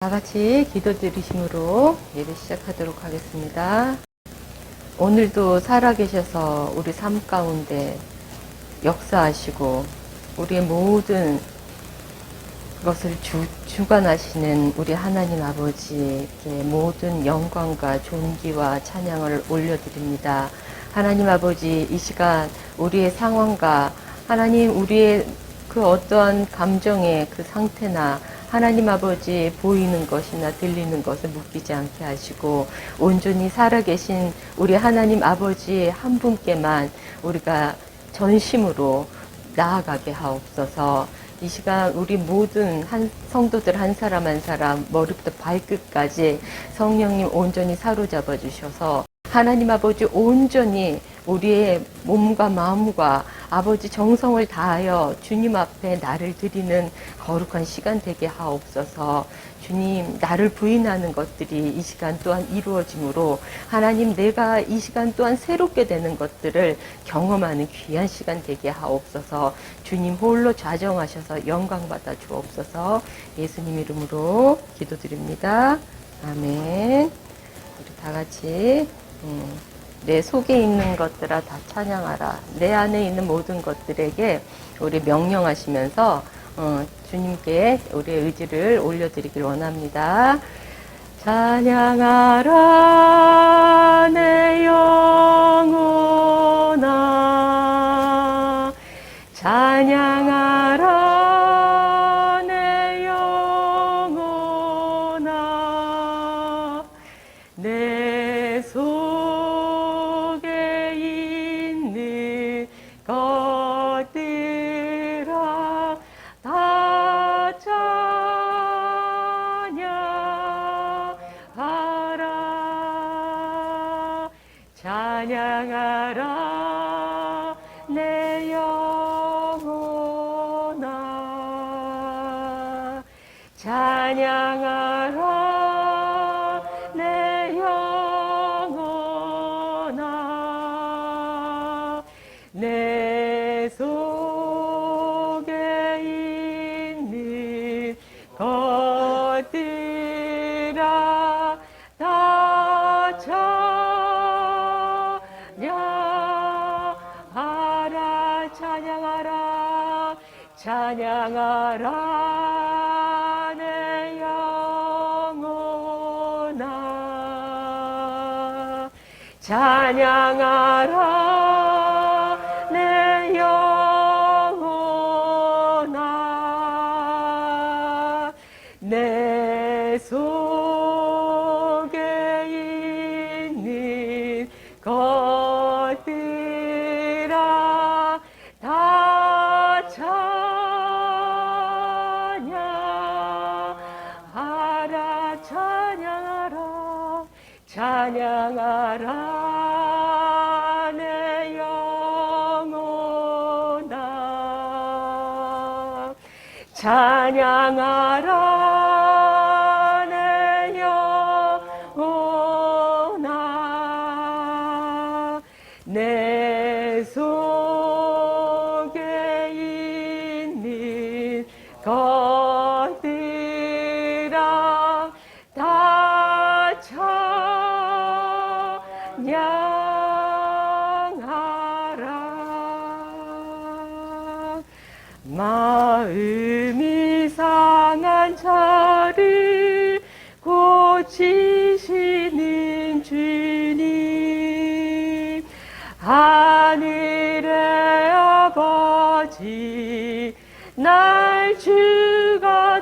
다 같이 기도 드리심으로 예배 시작하도록 하겠습니다. 오늘도 살아계셔서 우리 삶 가운데 역사하시고 우리의 모든 것을 주관하시는 우리 하나님 아버지께 모든 영광과 존귀와 찬양을 올려드립니다. 하나님 아버지, 이 시간 우리의 상황과 하나님 우리의 그 어떠한 감정의 그 상태나 하나님 아버지 보이는 것이나 들리는 것을 묶이지 않게 하시고 온전히 살아계신 우리 하나님 아버지 한 분께만 우리가 전심으로 나아가게 하옵소서. 이 시간 우리 모든 성도들 한 사람 한 사람 머리부터 발끝까지 성령님 온전히 사로잡아 주셔서 하나님 아버지 온전히 우리의 몸과 마음과 아버지 정성을 다하여 주님 앞에 나를 드리는 거룩한 시간 되게 하옵소서. 주님, 나를 부인하는 것들이 이 시간 또한 이루어지므로 하나님, 내가 이 시간 또한 새롭게 되는 것들을 경험하는 귀한 시간 되게 하옵소서. 주님 홀로 좌정하셔서 영광 받아 주옵소서. 예수님 이름으로 기도드립니다. 아멘. 우리 다 같이 내 속에 있는 것들아 다 찬양하라. 내 안에 있는 모든 것들에게 우리 명령하시면서 주님께 우리의 의지를 올려드리길 원합니다. 찬양하라 내 영혼아, 찬양하라 내 영혼아, 내 속에 있는 것들아 다 찬양하라. 찬양하라 내 영혼아, 찬양하라 내 영혼아, 내 속에 있는 것들아 다 찬양하라. 찬양하라. 찬양하라 내 영혼아, 찬양하라 내 영혼아, 내 속에 있는 것들아 다 찬양하라. 찬양하라. 찬양하라 내 영혼아, 찬양하라 내 영혼아, 내 속에 있는 것들아 다 찬양하라. 마음이 상한 자를 고치시는 주님, 하늘의 아버지 날 주관하소서.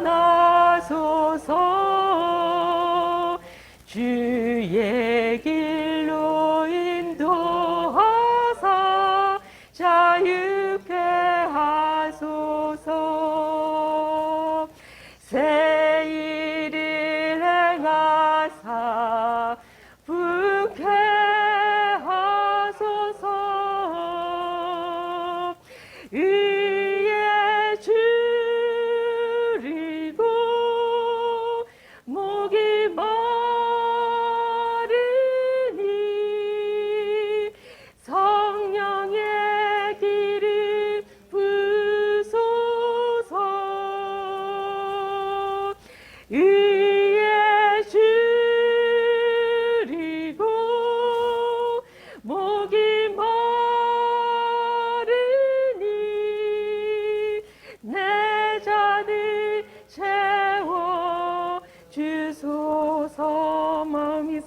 주의 길로 인도하사 자유케 하소서. 새 일을 행하사 주소서. 마음이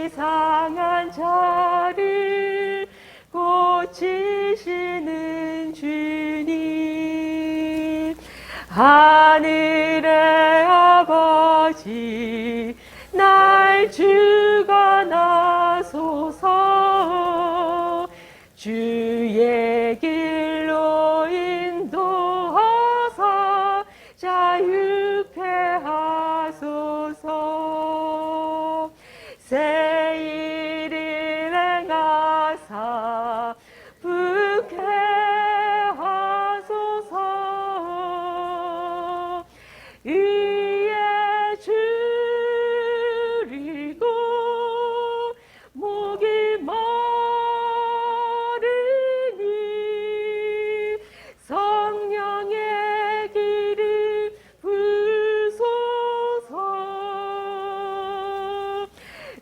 상한 자를 고치시는 주님, 하늘의 아버지 날 주관하소서. 주의 길로 인도하사 자유케 하소서. 새 일을 행하사 부케 하소서. 의에 줄이고 목이 마르니 성령의 길을 부소서.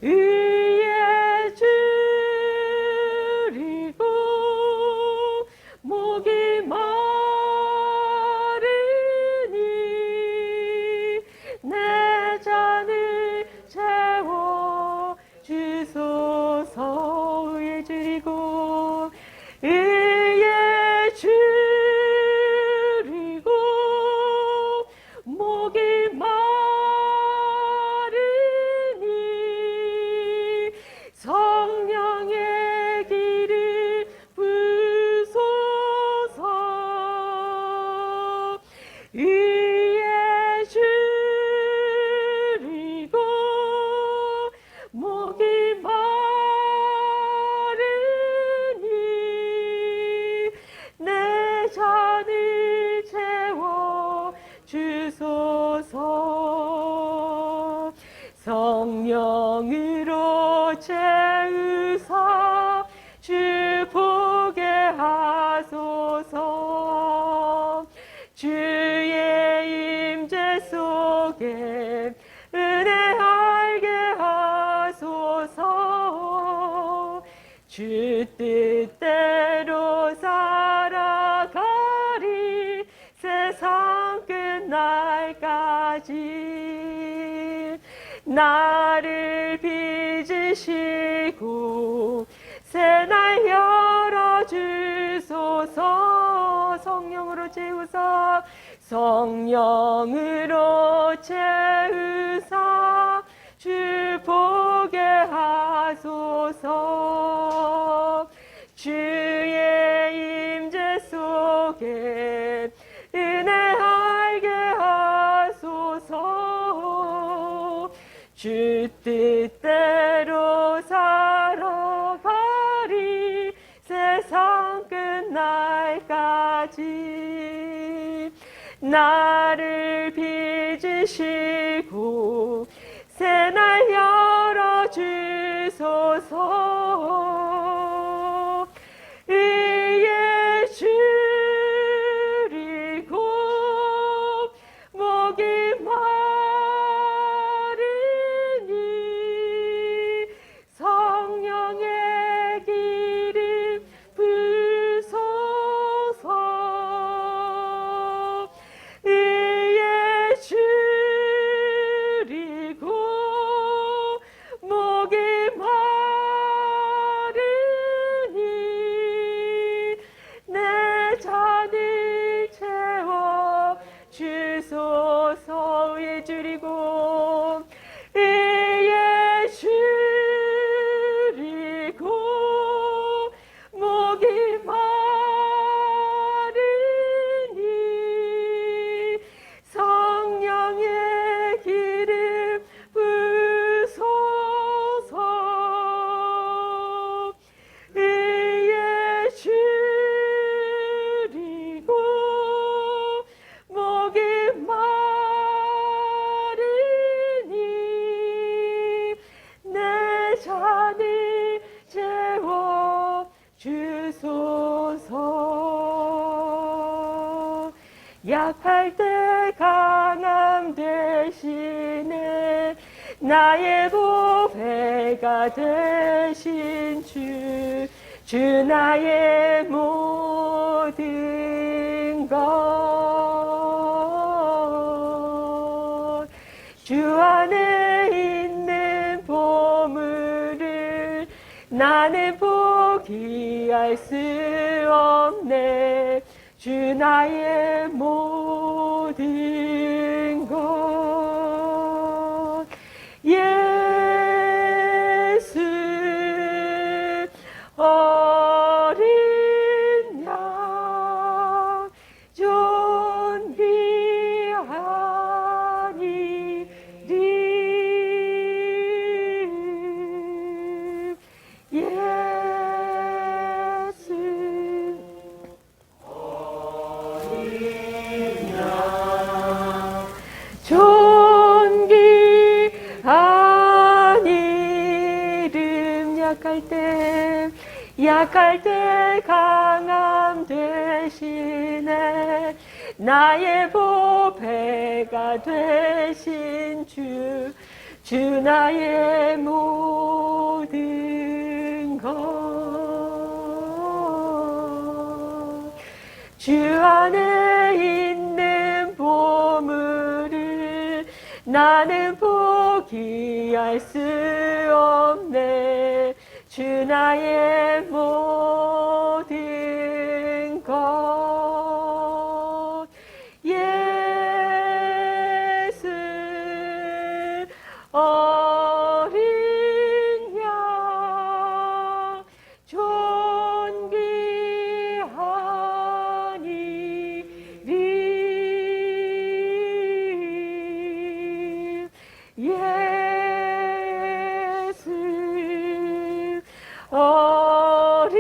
의에 줄이고 목이 마르니 내 잔을 채워 주소서. 의에 줄이고 의에 줄이고 목이 마르니 성령의 길을 부소서. 의에 줄이고 목이 마르니 내 잔을 채워 주소서. 성령으로 채우사 주 보게 하소서. 주의 임재 속에 은혜 알게 하소서. 주 뜻대로 살아가리 세상 끝날까지. 나를 빚으시고 새날 열어주소서. 성령으로 채우사 성령으로 채우사 주 보게 하소서. 주의 임재 속에 은혜 알게 하소서. 주 뜻대로 살아가리 세상 끝날까지. 나를 빚으시고 새날 열어주소서. 의에 줄이고 목이 마르니 성령의 길을 부소서. 의에 줄이고 목이 마르니 내 잔을 채워 주소서. 의에 줄이고 의에 줄이고 목이 마르니 성령의 길을 부소서. 의에 줄이고 목이 마르니 내 잔을 채워 주소서. 약할 때 강함 되시네 나의 보배가 되신 주. 주 나의 모든 것. 주 안에 있는 보물을 나는 포기할 수 없네. 주 나의 모든 것. 예수 어린 양 존귀한 이름. 예수 어린 양 존귀한 이름. 약할 때 강함 되시네. 나의 보배가 되신 주 나의 모든 것. 주 안에 있는 보물을 나는 포기할 수 없네. 주 나의 모든 것. 예수 어린 양 존귀한 이름. 예수 어린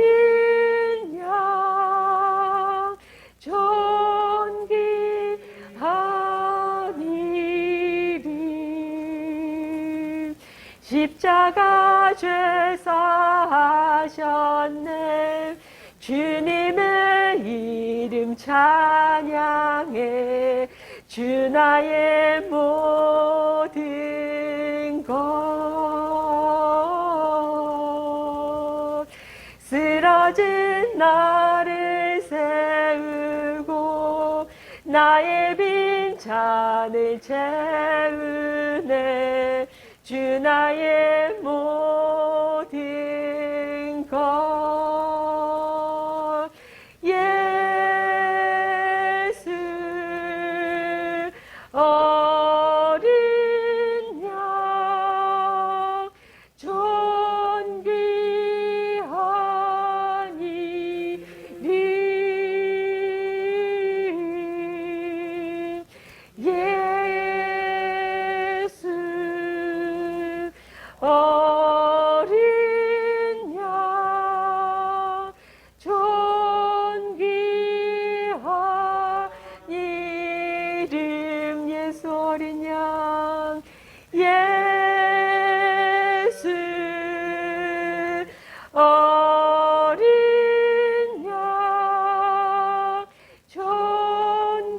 양 존귀한 이름. 십자가 죄사하셨네. 주님의 이름 찬양해. 주 나의 모든 것. 쓰러진 나를 세우고 나의 빈잔을 채우네. 주 나의 모든 것. 예수 어린 양 존귀한 이름. 예수 어린 양 존귀한 이름. 예수 어린 양. 예수 어린 양 존귀한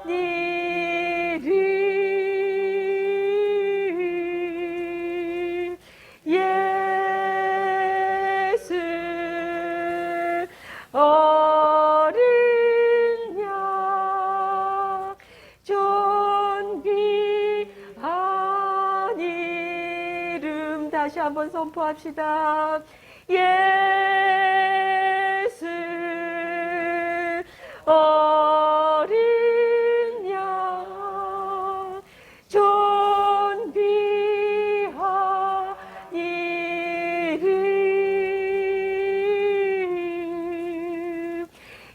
이름. 예수 어린 양 존귀한 이름. 다시 한번 선포합시다. 예수 어린 양 존귀한 이름.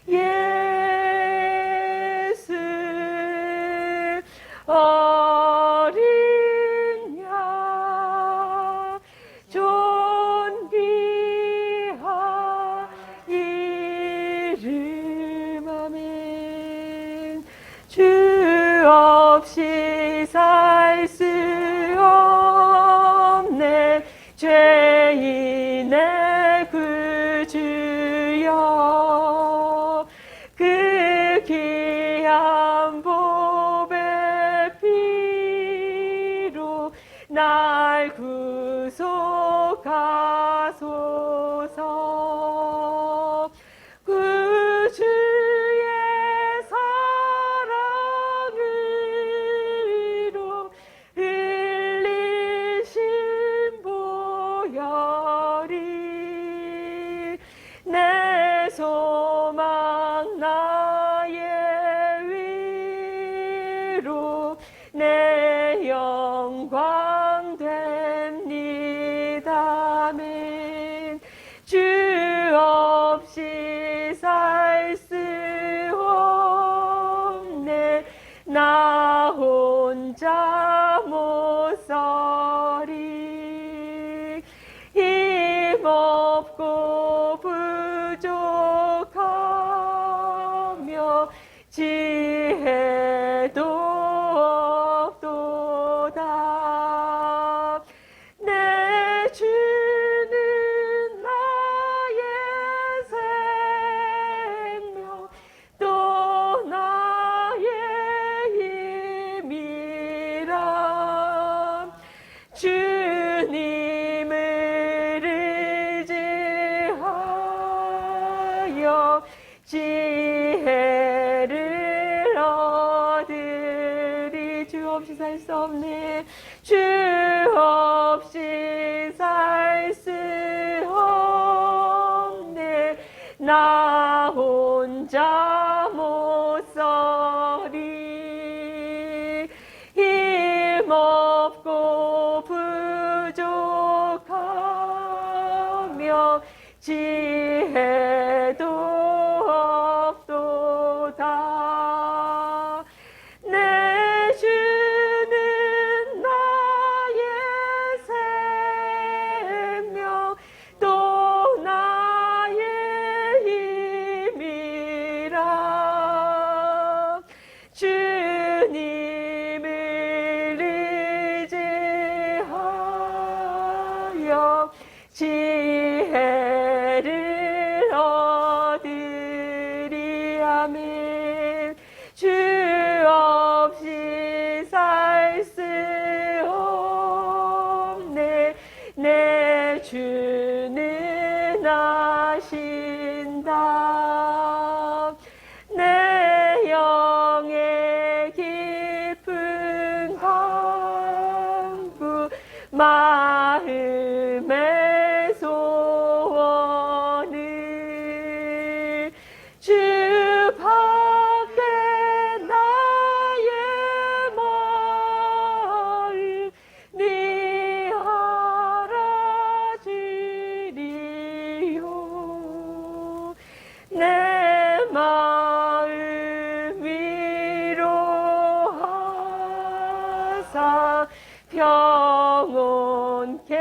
예수 어린 양 존귀한 이름. 아멘. 주 없이 살 수 없네. 죄인의 구주여. 그 귀한 보배 피로 날 구속하소서. 구주의 사랑을 이름으로 내 영광 됩니다. 아멘. 주 없이 살 수 없네. 나 혼자 못 서리. 힘없고 부족하며 지혜도 없도다. 내 주는 나의 생명 또 나의 힘이라. 주님을 의지하여 지혜를 얻으리. 주 없이 살 수 없네. 주 없이 살 수 없네. 나 혼자 못 서리. 힘없고 부족하며 지혜도 없도다. 내 주는 나의 생명 또 나의 힘이라. 주님을 의지하여 지혜를 얻으리. 아멘. 주 없이 살 수 없네. 내 주는 아신다. 내 영의 깊은 간구 마음의 소원을 주 밖에 나의 마음 네 알아주리요. 내 마음 위로하사 평온케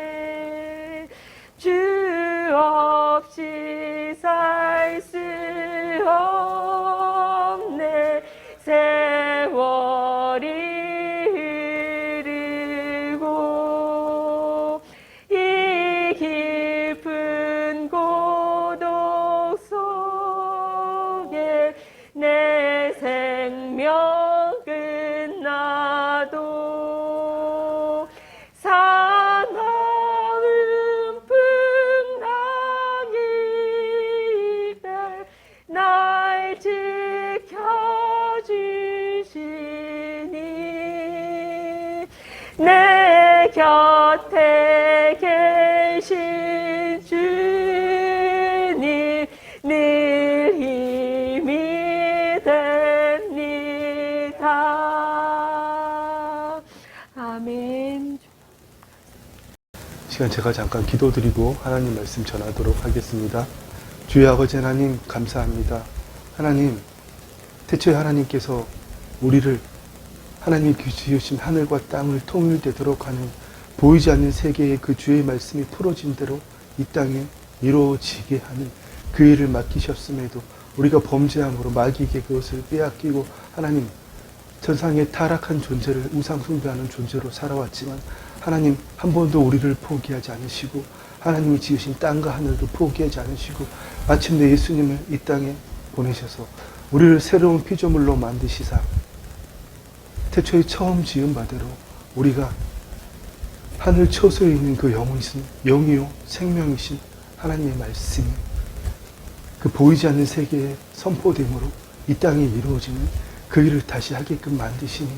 하시네. 주 없이 살 수 없네. 세월이 흐르고 이 깊은 고독 속에 내 생명 끝나도 사나운 풍랑일 때 날 지켜주시니 내 곁에 계신 주님 늘 힘이 됩니다. 아멘. 시간 제가 잠깐 기도드리고 하나님 말씀 전하도록 하겠습니다. 주의 아버지 하나님 감사합니다. 하나님, 태초에 하나님께서 우리를 하나님이 지으신 하늘과 땅을 통일되도록 하는 보이지 않는 세계의 그 주의 말씀이 풀어진 대로 이 땅에 이루어지게 하는 그 일을 맡기셨음에도 우리가 범죄함으로 마귀에게 그것을 빼앗기고 하나님 전상에 타락한 존재를 우상 숭배하는 존재로 살아왔지만 하나님 한 번도 우리를 포기하지 않으시고 하나님이 지으신 땅과 하늘도 포기하지 않으시고 마침내 예수님을 이 땅에 보내셔서 우리를 새로운 피조물로 만드시사 태초에 처음 지은 바대로 우리가 하늘 처소에 있는 그 영이신 영이요 생명이신 하나님의 말씀이 그 보이지 않는 세계에 선포됨으로 이 땅에 이루어지는 그 일을 다시 하게끔 만드시니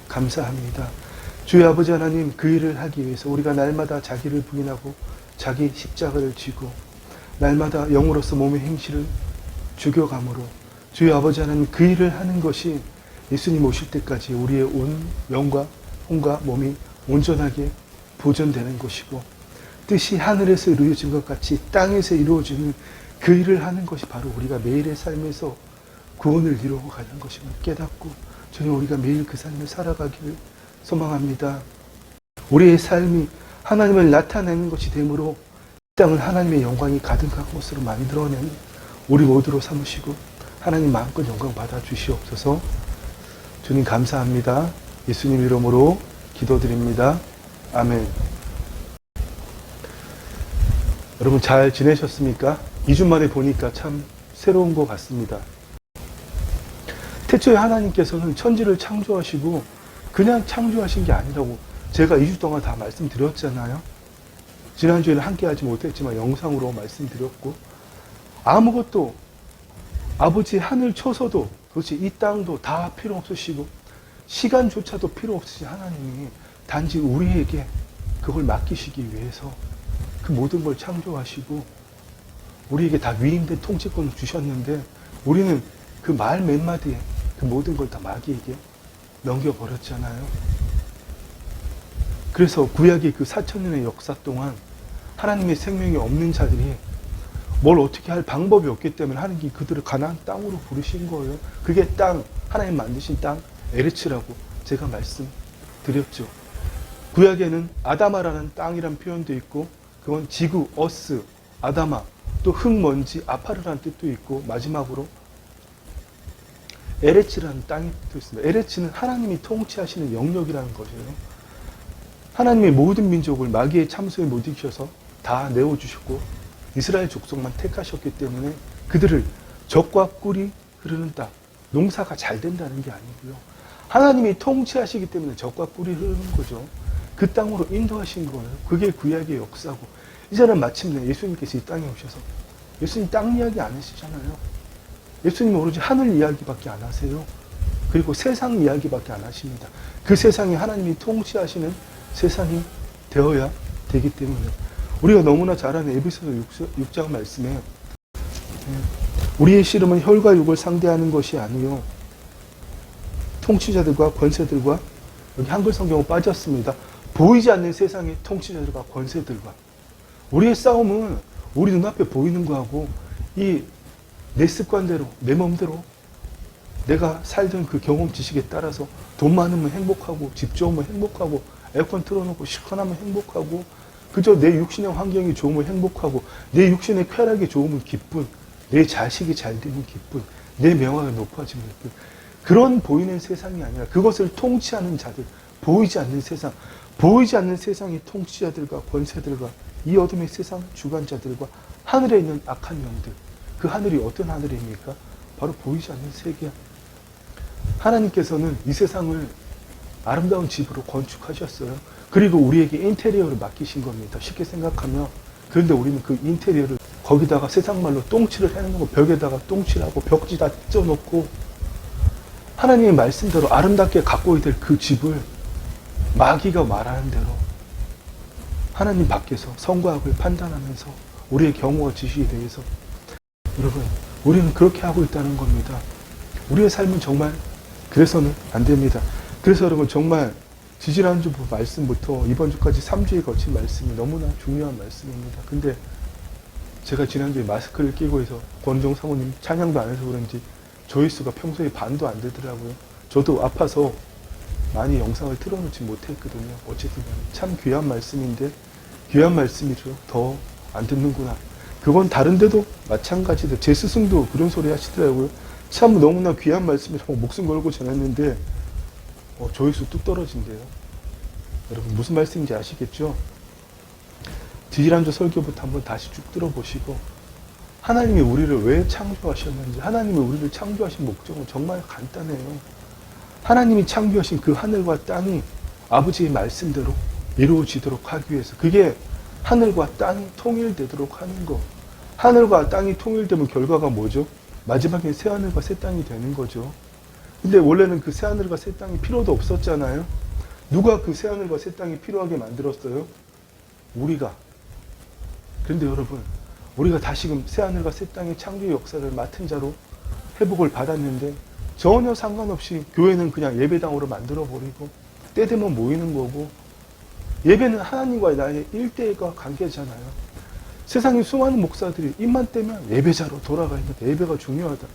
감사합니다. 주의 아버지 하나님, 그 일을 하기 위해서 우리가 날마다 자기를 부인하고 자기 십자가를 지고 날마다 영으로서 몸의 행실을 죽여감으로 주의 아버지 하나님, 그 일을 하는 것이 예수님 오실 때까지 우리의 온 영과 혼과 몸이 온전하게 보존되는 것이고, 뜻이 하늘에서 이루어진 것 같이 땅에서 이루어지는 그 일을 하는 것이 바로 우리가 매일의 삶에서 구원을 이루어가는 것임을 깨닫고, 주님, 우리가 매일 그 삶을 살아가기를 소망합니다. 우리의 삶이 하나님을 나타내는 것이 되므로 땅을 하나님의 영광이 가득한 것으로 만들어내는 우리 모두로 삼으시고 하나님 마음껏 영광 받아 주시옵소서. 주님 감사합니다. 예수님 이름으로 기도드립니다. 아멘. 여러분 잘 지내셨습니까? 2주 만에 보니까 참 새로운 것 같습니다. 태초에 하나님께서는 천지를 창조하시고 그냥 창조하신 게 아니라고 제가 2주 동안 다 말씀드렸잖아요. 지난주에는 함께 하지 못했지만 영상으로 말씀드렸고, 아무것도 아버지 하늘 초서도 그렇지 이 땅도 다 필요 없으시고 시간조차도 필요 없으신 하나님이 단지 우리에게 그걸 맡기시기 위해서 그 모든 걸 창조하시고 우리에게 다 위임된 통치권을 주셨는데, 우리는 그 말 몇 마디에 그 모든 걸 다 마귀에게 넘겨버렸잖아요. 그래서 구약의 그 4,000년의 역사 동안 하나님의 생명이 없는 자들이 뭘 어떻게 할 방법이 없기 때문에 하나님이 그들을 가나안 땅으로 부르신 거예요. 그게 땅, 하나님 만드신 땅, 에르츠라고 제가 말씀드렸죠. 구약에는 아다마라는 땅이란 표현도 있고, 그건 지구, 어스, 아다마, 또 흙먼지, 아파르라는 뜻도 있고, 마지막으로 에레츠라는 땅이 또 있습니다. 에레츠는 하나님이 통치하시는 영역이라는 것이에요. 하나님의 모든 민족을 마귀의 참소에 못 이기셔서 다 내어주셨고 이스라엘 족속만 택하셨기 때문에 그들을 적과 꿀이 흐르는 땅, 농사가 잘 된다는 게 아니고요. 하나님이 통치하시기 때문에 적과 꿀이 흐르는 거죠. 그 땅으로 인도하신 거예요. 그게 구약의 역사고, 이제는 마침내 예수님께서 이 땅에 오셔서, 예수님 땅 이야기 안 하시잖아요. 예수님은 오로지 하늘 이야기밖에 안 하세요. 그리고 세상 이야기밖에 안 하십니다. 그 세상이 하나님이 통치하시는 세상이 되어야 되기 때문에, 우리가 너무나 잘 아는 에베소서 6장 말씀에 우리의 씨름은 혈과 육을 상대하는 것이 아니요 통치자들과 권세들과, 여기 한글 성경은 빠졌습니다. 보이지 않는 세상의 통치자들과 권세들과. 우리의 싸움은 우리 눈앞에 보이는 거하고 이 내 습관대로, 내 몸대로 내가 살던 그 경험 지식에 따라서 돈 많으면 행복하고, 집 좋으면 행복하고, 에어컨 틀어놓고 시원하면 행복하고, 그저 내 육신의 환경이 좋으면 행복하고, 내 육신의 쾌락이 좋으면 기쁜, 내 자식이 잘 되면 기쁜, 내 명화가 높아지면 기쁜, 그런 보이는 세상이 아니라 그것을 통치하는 자들, 보이지 않는 세상, 보이지 않는 세상의 통치자들과 권세들과 이 어둠의 세상 주관자들과 하늘에 있는 악한 영들, 그 하늘이 어떤 하늘입니까? 바로 보이지 않는 세계. 하나님께서는 이 세상을 아름다운 집으로 건축하셨어요. 그리고 우리에게 인테리어를 맡기신 겁니다. 쉽게 생각하면. 그런데 우리는 그 인테리어를 거기다가 세상 말로 똥칠을 해놓고 벽에다가 똥칠하고 벽지 다 찢어놓고 하나님의 말씀대로 아름답게 가꿔야 될 그 집을 마귀가 말하는 대로 하나님 밖에서 선과 악을 판단하면서 우리의 경우와 지시에 대해서, 여러분, 우리는 그렇게 하고 있다는 겁니다. 우리의 삶은 정말 그래서는 안 됩니다. 그래서 여러분, 정말 지지난주 말씀부터 이번 주까지 3주에 거친 말씀이 너무나 중요한 말씀입니다. 근데 제가 지난주에 마스크를 끼고 해서 권종 사모님 찬양도 안 해서 그런지 조회수가 평소에 반도 안 되더라고요. 저도 아파서 많이 영상을 틀어놓지 못했거든요. 어쨌든 참 귀한 말씀인데, 귀한 말씀이죠. 더 안 듣는구나. 그건 다른 데도 마찬가지로 제 스승도 그런 소리 하시더라고요. 참 너무나 귀한 말씀이라고 목숨 걸고 전했는데 조회수 뚝 떨어진대요. 여러분 무슨 말씀인지 아시겠죠? 지지난주 설교부터 한번 다시 쭉 들어보시고, 하나님이 우리를 왜 창조하셨는지, 하나님이 우리를 창조하신 목적은 정말 간단해요. 하나님이 창조하신 그 하늘과 땅이 아버지의 말씀대로 이루어지도록 하기 위해서, 그게 하늘과 땅이 통일되도록 하는 거. 하늘과 땅이 통일되면 결과가 뭐죠? 마지막에 새하늘과 새 땅이 되는 거죠. 근데 원래는 그 새하늘과 새 땅이 필요도 없었잖아요. 누가 그 새하늘과 새 땅이 필요하게 만들었어요? 우리가. 그런데 여러분, 우리가 다시금 새하늘과 새 땅의 창조의 역사를 맡은 자로 회복을 받았는데 전혀 상관없이 교회는 그냥 예배당으로 만들어버리고 때 되면 모이는 거고, 예배는 하나님과의 나의 일대일과 관계잖아요. 세상에 수많은 목사들이 입만 떼면 예배자로 돌아가 있는데 예배가 중요하다.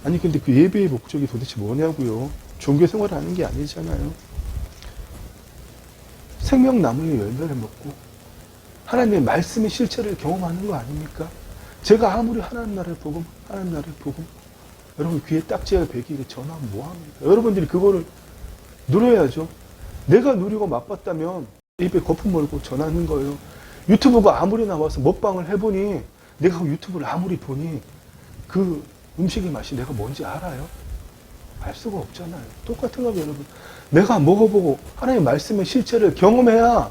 아니 근데 그 예배의 목적이 도대체 뭐냐고요. 종교생활을 하는 게 아니잖아요. 생명나무의 열매를 먹고 하나님의 말씀의 실체를 경험하는 거 아닙니까? 제가 아무리 하나님 나라의 복음, 하나님 나라의 복음, 여러분 귀에 딱지가 베기게 전하면 뭐합니까? 여러분들이 그거를 누려야죠. 내가 누리고 맛봤다면 입에 거품 물고 전하는 거예요. 유튜브가 아무리 나와서 먹방을 해보니, 내가 그 유튜브를 아무리 보니 그 음식의 맛이 내가 뭔지 알아요? 알 수가 없잖아요. 똑같은 거예요, 여러분. 내가 먹어보고 하나님의 말씀의 실체를 경험해야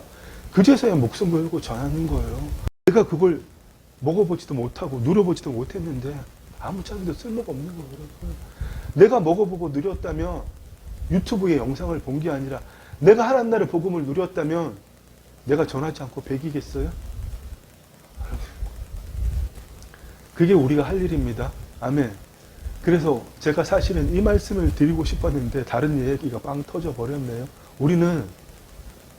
그제서야 목숨 걸고 전하는 거예요. 내가 그걸 먹어보지도 못하고 누려보지도 못했는데 아무짝에도 쓸모가 없는 거예요, 여러분. 내가 먹어보고 누렸다면 유튜브의 영상을 본 게 아니라 내가 하나님 나라의 복음을 누렸다면 내가 전하지 않고 배기겠어요? 그게 우리가 할 일입니다. 아멘. 그래서 제가 사실은 이 말씀을 드리고 싶었는데 다른 얘기가 빵 터져 버렸네요. 우리는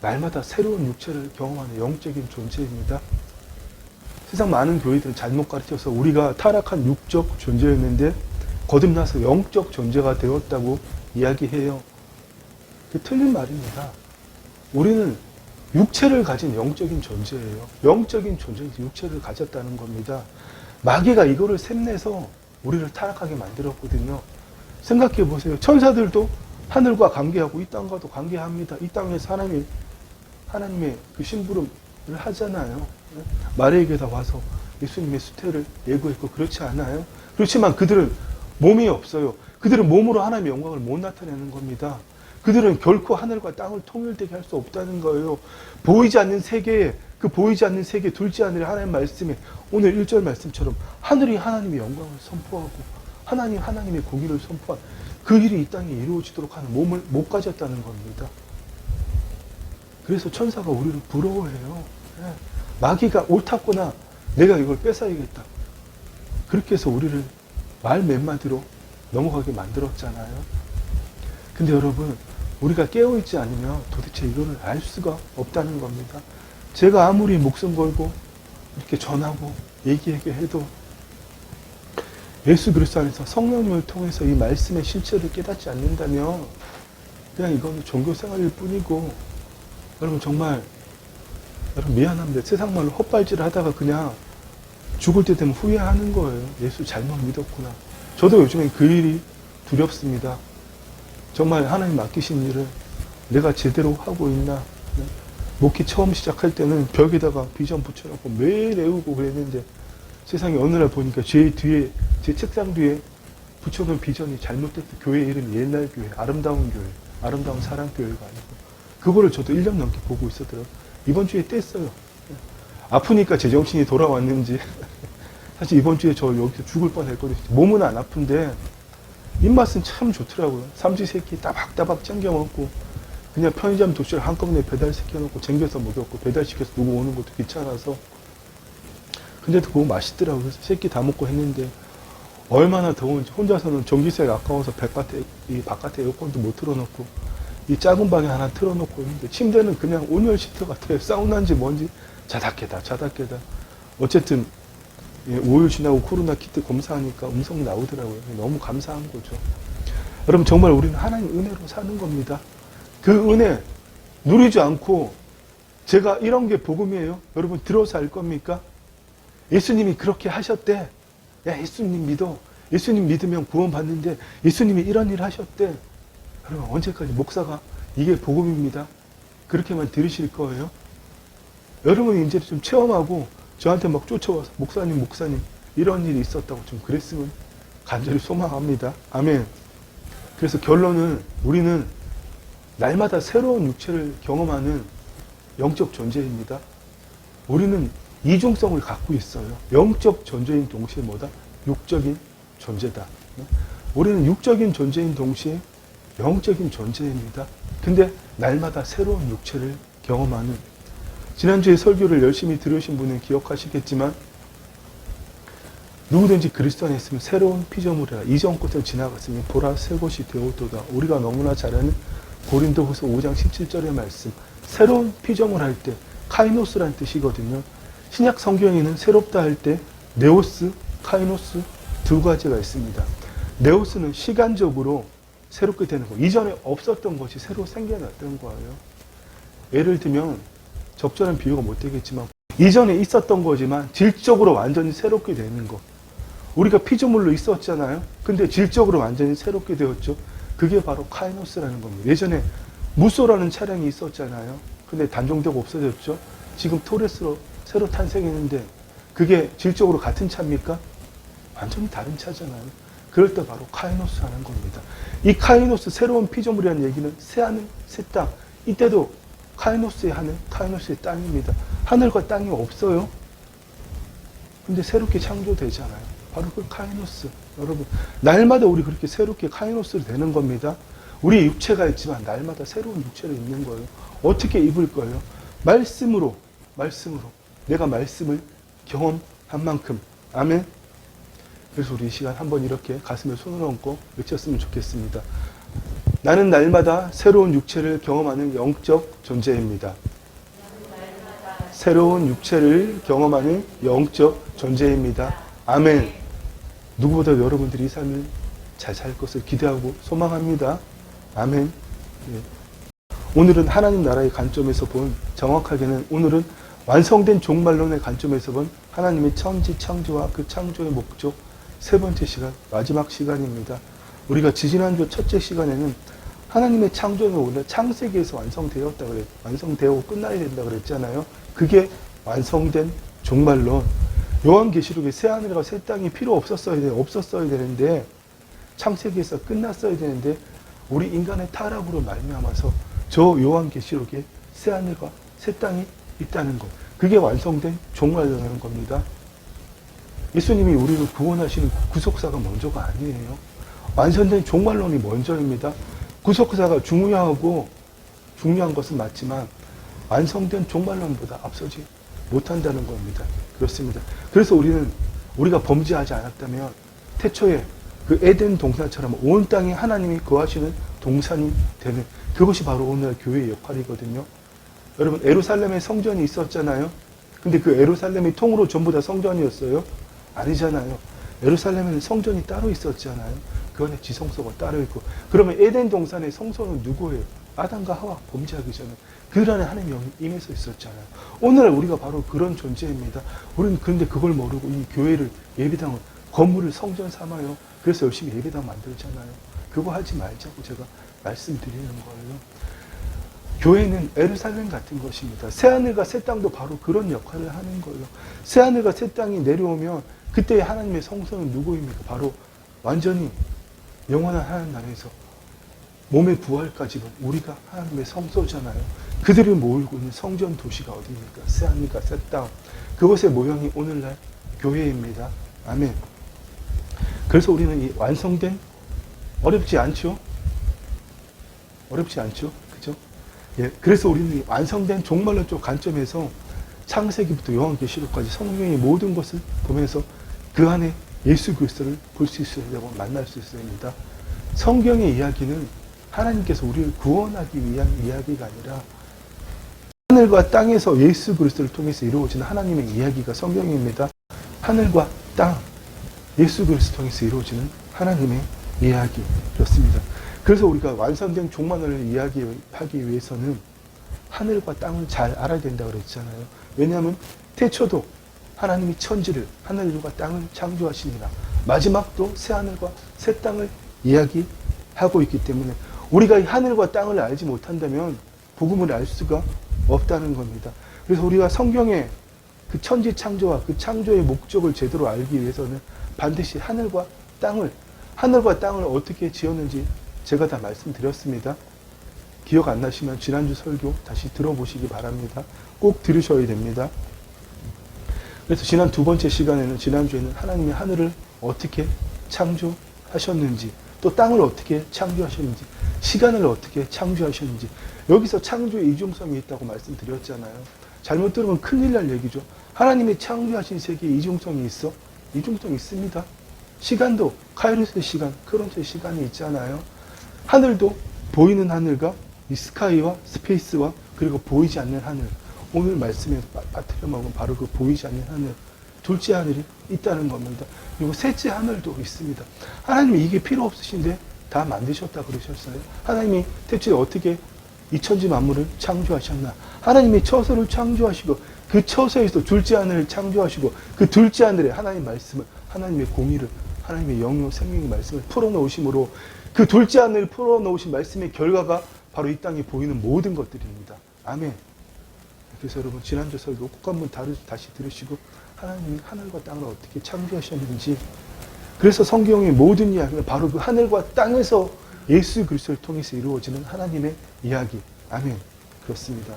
날마다 새로운 육체를 경험하는 영적인 존재입니다. 세상 많은 교회들은 잘못 가르쳐서 우리가 타락한 육적 존재였는데 거듭나서 영적 존재가 되었다고 이야기해요. 그게 틀린 말입니다. 우리는 육체를 가진 영적인 존재예요. 영적인 존재에서 육체를 가졌다는 겁니다. 마귀가 이거를 샘내서 우리를 타락하게 만들었거든요. 생각해 보세요. 천사들도 하늘과 관계하고 이 땅과도 관계합니다. 이 땅에서 하나님의 그 심부름을 하잖아요. 마리아에게다 와서 예수님의 수태를 예고했고 그렇지 않아요? 그렇지만 그들은 몸이 없어요. 그들은 몸으로 하나님의 영광을 못 나타내는 겁니다. 그들은 결코 하늘과 땅을 통일되게 할 수 없다는 거예요. 보이지 않는 세계에, 그 보이지 않는 세계 둘째 하늘에 하나님 말씀에 오늘 1절 말씀처럼 하늘이 하나님의 영광을 선포하고 하나님의 공의를 선포한 그 일이 이 땅에 이루어지도록 하는 몸을 못 가졌다는 겁니다. 그래서 천사가 우리를 부러워해요. 마귀가 옳았구나. 내가 이걸 뺏어야겠다. 그렇게 해서 우리를 말 몇 마디로 넘어가게 만들었잖아요. 근데 여러분, 우리가 깨어있지 않으면 도대체 이거를 알 수가 없다는 겁니다. 제가 아무리 목숨 걸고 이렇게 전하고 얘기하게 해도 예수 그리스도 안에서 성령님을 통해서 이 말씀의 실체를 깨닫지 않는다면 그냥 이거는 종교생활일 뿐이고, 여러분 정말 여러분 미안합니다. 세상 말로 헛발질을 하다가 그냥 죽을 때 되면 후회하는 거예요. 예수 잘못 믿었구나. 저도 요즘엔 그 일이 두렵습니다. 정말 하나님 맡기신 일을 내가 제대로 하고 있나. 목회 처음 시작할 때는 벽에다가 비전 붙여놓고 매일 외우고 그랬는데 세상에 어느 날 보니까 제 책상 뒤에 붙여놓은 비전이 잘못됐어. 교회 이름이 옛날 교회, 아름다운 교회, 아름다운 사랑교회가 아니고, 그거를 저도 1년 넘게 보고 있었더라고요. 이번 주에 뗐어요. 아프니까 제정신이 돌아왔는지 사실 이번 주에 저 여기서 죽을 뻔했거든요. 몸은 안 아픈데 입맛은 참 좋더라고요. 삼시세끼 따박따박 챙겨 먹고 그냥 편의점 도시락 한꺼번에 배달시켜놓고 쟁겨서 먹였고, 배달시켜서 누구 오는 것도 귀찮아서. 근데도 그거 맛있더라고요. 그래서 세끼 다 먹고 했는데 얼마나 더운지, 혼자서는 전기세가 아까워서 바깥에 에어컨도 못 틀어놓고 이 작은 방에 하나 틀어놓고 있는데 침대는 그냥 온열 시트 같아요. 사우나인지 뭔지 자닥깨다. 어쨌든 5일 지나고 코로나 키트 검사하니까 음성 나오더라고요. 너무 감사한 거죠. 여러분 정말 우리는 하나님 은혜로 사는 겁니다. 그 은혜 누리지 않고 제가 이런 게 복음이에요. 여러분 들어서 알 겁니까? 예수님이 그렇게 하셨대. 야, 예수님 믿어. 예수님 믿으면 구원 받는데 예수님이 이런 일 하셨대. 여러분 언제까지 목사가 이게 복음입니다. 그렇게만 들으실 거예요? 여러분이 이제 좀 체험하고 저한테 막 쫓아와서 목사님 이런 일이 있었다고 좀 그랬으면 간절히 소망합니다. 아멘. 그래서 결론은 우리는 날마다 새로운 육체를 경험하는 영적 존재입니다. 우리는 이중성을 갖고 있어요. 영적 존재인 동시에 뭐다? 육적인 존재다. 우리는 육적인 존재인 동시에 영적인 존재입니다. 근데 날마다 새로운 육체를 경험하는, 지난주에 설교를 열심히 들으신 분은 기억하시겠지만 누구든지 그리스도 안에 있으면 새로운 피조물이라. 이전 것은 지나갔으니 보라 새 것이 되었도다. 우리가 너무나 잘 아는 고린도후서 5장 17절의 말씀. 새로운 피조물 할 때 카이노스라는 뜻이거든요. 신약 성경에는 새롭다 할 때 네오스, 카이노스 두 가지가 있습니다. 네오스는 시간적으로 새롭게 되는 거. 이전에 없었던 것이 새로 생겨났던 거예요. 예를 들면 적절한 비유가 못 되겠지만 이전에 있었던 거지만 질적으로 완전히 새롭게 되는 거. 우리가 피조물로 있었잖아요. 근데 질적으로 완전히 새롭게 되었죠. 그게 바로 카이노스라는 겁니다. 예전에 무쏘라는 차량이 있었잖아요. 근데 단종되고 없어졌죠. 지금 토레스로 새로 탄생했는데 그게 질적으로 같은 차입니까? 완전히 다른 차잖아요. 그럴 때 바로 카이노스 하는 겁니다. 이 카이노스, 새로운 피조물이라는 얘기는 새하늘, 새 땅. 이때도 카이노스의 하늘, 카이노스의 땅입니다. 하늘과 땅이 없어요. 근데 새롭게 창조되잖아요. 바로 그 카이노스. 여러분, 날마다 우리 그렇게 새롭게 카이노스로 되는 겁니다. 우리 육체가 있지만 날마다 새로운 육체를 입는 거예요. 어떻게 입을 거예요? 말씀으로. 내가 말씀을 경험한 만큼. 아멘. 그래서 우리 이 시간 한번 이렇게 가슴에 손을 얹고 외쳤으면 좋겠습니다. 나는 날마다 새로운 육체를 경험하는 영적 존재입니다. 새로운 육체를 경험하는 영적 존재입니다. 아멘. 누구보다 여러분들이 이 삶을 잘 살 것을 기대하고 소망합니다. 아멘. 예. 오늘은 하나님 나라의 관점에서 본, 정확하게는 오늘은 완성된 종말론의 관점에서 본 하나님의 천지 창조와 그 창조의 목적, 세 번째 시간, 마지막 시간입니다. 우리가 지지난주 첫째 시간에는 하나님의 창조는 원래 창세기에서 완성되고 끝나야 된다 그랬잖아요. 그게 완성된 종말론. 요한계시록에 새 하늘과 새 땅이 필요 없었어야 되는데 창세기에서 끝났어야 되는데 우리 인간의 타락으로 말미암아서 저 요한계시록에 새 하늘과 새 땅이 있다는 것. 그게 완성된 종말론이라는 겁니다. 예수님이 우리를 구원하시는 구속사가 먼저가 아니에요. 완성된 종말론이 먼저입니다. 구속사가 중요한 것은 맞지만 완성된 종말론보다 앞서지 못한다는 겁니다. 그렇습니다. 그래서 우리가 범죄하지 않았다면 태초에 그 에덴 동산처럼 온 땅에 하나님이 거하시는 동산이 되는, 그것이 바로 오늘 교회의 역할이거든요. 여러분, 예루살렘에 성전이 있었잖아요. 근데 그 예루살렘이 통으로 전부 다 성전이었어요? 아니잖아요. 예루살렘에는 성전이 따로 있었잖아요. 그 안에 지성소가 따로 있고. 그러면 에덴 동산의 성소는 누구예요? 아담과 하와 범죄하기 전에 그 안에 하나님이 임해서 있었잖아요. 오늘 우리가 바로 그런 존재입니다. 우리는 그런데 그걸 모르고 이 교회를, 예배당을, 건물을 성전 삼아요. 그래서 열심히 예배당 만들잖아요. 그거 하지 말자고 제가 말씀드리는 거예요. 교회는 예루살렘 같은 것입니다. 새하늘과 새 땅도 바로 그런 역할을 하는 거예요. 새하늘과 새 땅이 내려오면 그때 하나님의 성소는 누구입니까? 바로 완전히 영원한 하나님 나라에서 몸의 부활까지는 우리가 하나님의 성소잖아요. 그들을 모으고 있는 성전 도시가 어디입니까? 새하늘과 새 땅. 그것의 모형이 오늘날 교회입니다. 아멘. 그래서 우리는 이 완성된, 어렵지 않죠? 그죠? 예, 그래서 우리는 완성된 종말론 쪽 관점에서 창세기부터 요한계시록까지 성경의 모든 것을 보면서 그 안에 예수 그리스도를 볼 수 있어야 되고 만날 수 있어야 합니다. 성경의 이야기는 하나님께서 우리를 구원하기 위한 이야기가 아니라 하늘과 땅에서 예수 그리스도를 통해서 이루어지는 하나님의 이야기가 성경입니다. 하늘과 땅, 예수 그리스도 통해서 이루어지는 하나님의 이야기. 그렇습니다. 그래서 우리가 완성된 종말론을 이야기하기 위해서는 하늘과 땅을 잘 알아야 된다고 그랬잖아요. 왜냐하면 태초도 하나님이 천지를, 하늘과 땅을 창조하시니라. 마지막도 새 하늘과 새 땅을 이야기하고 있기 때문에 우리가 이 하늘과 땅을 알지 못한다면 복음을 알 수가 없다는 겁니다. 그래서 우리가 성경의 그 천지 창조와 그 창조의 목적을 제대로 알기 위해서는 반드시 하늘과 땅을 어떻게 지었는지 제가 다 말씀드렸습니다. 기억 안 나시면 지난주 설교 다시 들어보시기 바랍니다. 꼭 들으셔야 됩니다. 그래서 지난 두 번째 시간에는, 지난주에는 하나님이 하늘을 어떻게 창조하셨는지, 또 땅을 어떻게 창조하셨는지, 시간을 어떻게 창조하셨는지, 여기서 창조의 이중성이 있다고 말씀드렸잖아요. 잘못 들으면 큰일 날 얘기죠. 하나님이 창조하신 세계에 이중성이 있어? 이중성이 있습니다. 시간도 카이로스의 시간, 크론스의 시간이 있잖아요. 하늘도 보이는 하늘과 이 스카이와 스페이스와 그리고 보이지 않는 하늘. 오늘 말씀에 빠뜨려 먹은 바로 그 보이지 않는 하늘. 둘째 하늘이 있다는 겁니다. 그리고 셋째 하늘도 있습니다. 하나님이 이게 필요 없으신데 다 만드셨다 그러셨어요. 하나님이 대체 어떻게 이 천지 만물을 창조하셨나? 하나님이 처소를 창조하시고 그 처소에서 둘째 하늘을 창조하시고 그 둘째 하늘에 하나님의 말씀을, 하나님의 공의를, 하나님의 영영 생명의 말씀을 풀어놓으심으로 그 둘째 하늘을 풀어놓으신 말씀의 결과가 바로 이 땅에 보이는 모든 것들입니다. 아멘. 그래서 여러분 지난주 설교 꼭 한번 다시 들으시고 하나님이 하늘과 땅을 어떻게 창조하셨는지, 그래서 성경의 모든 이야기는 바로 그 하늘과 땅에서 예수 그리스도를 통해서 이루어지는 하나님의 이야기. 아멘. 그렇습니다.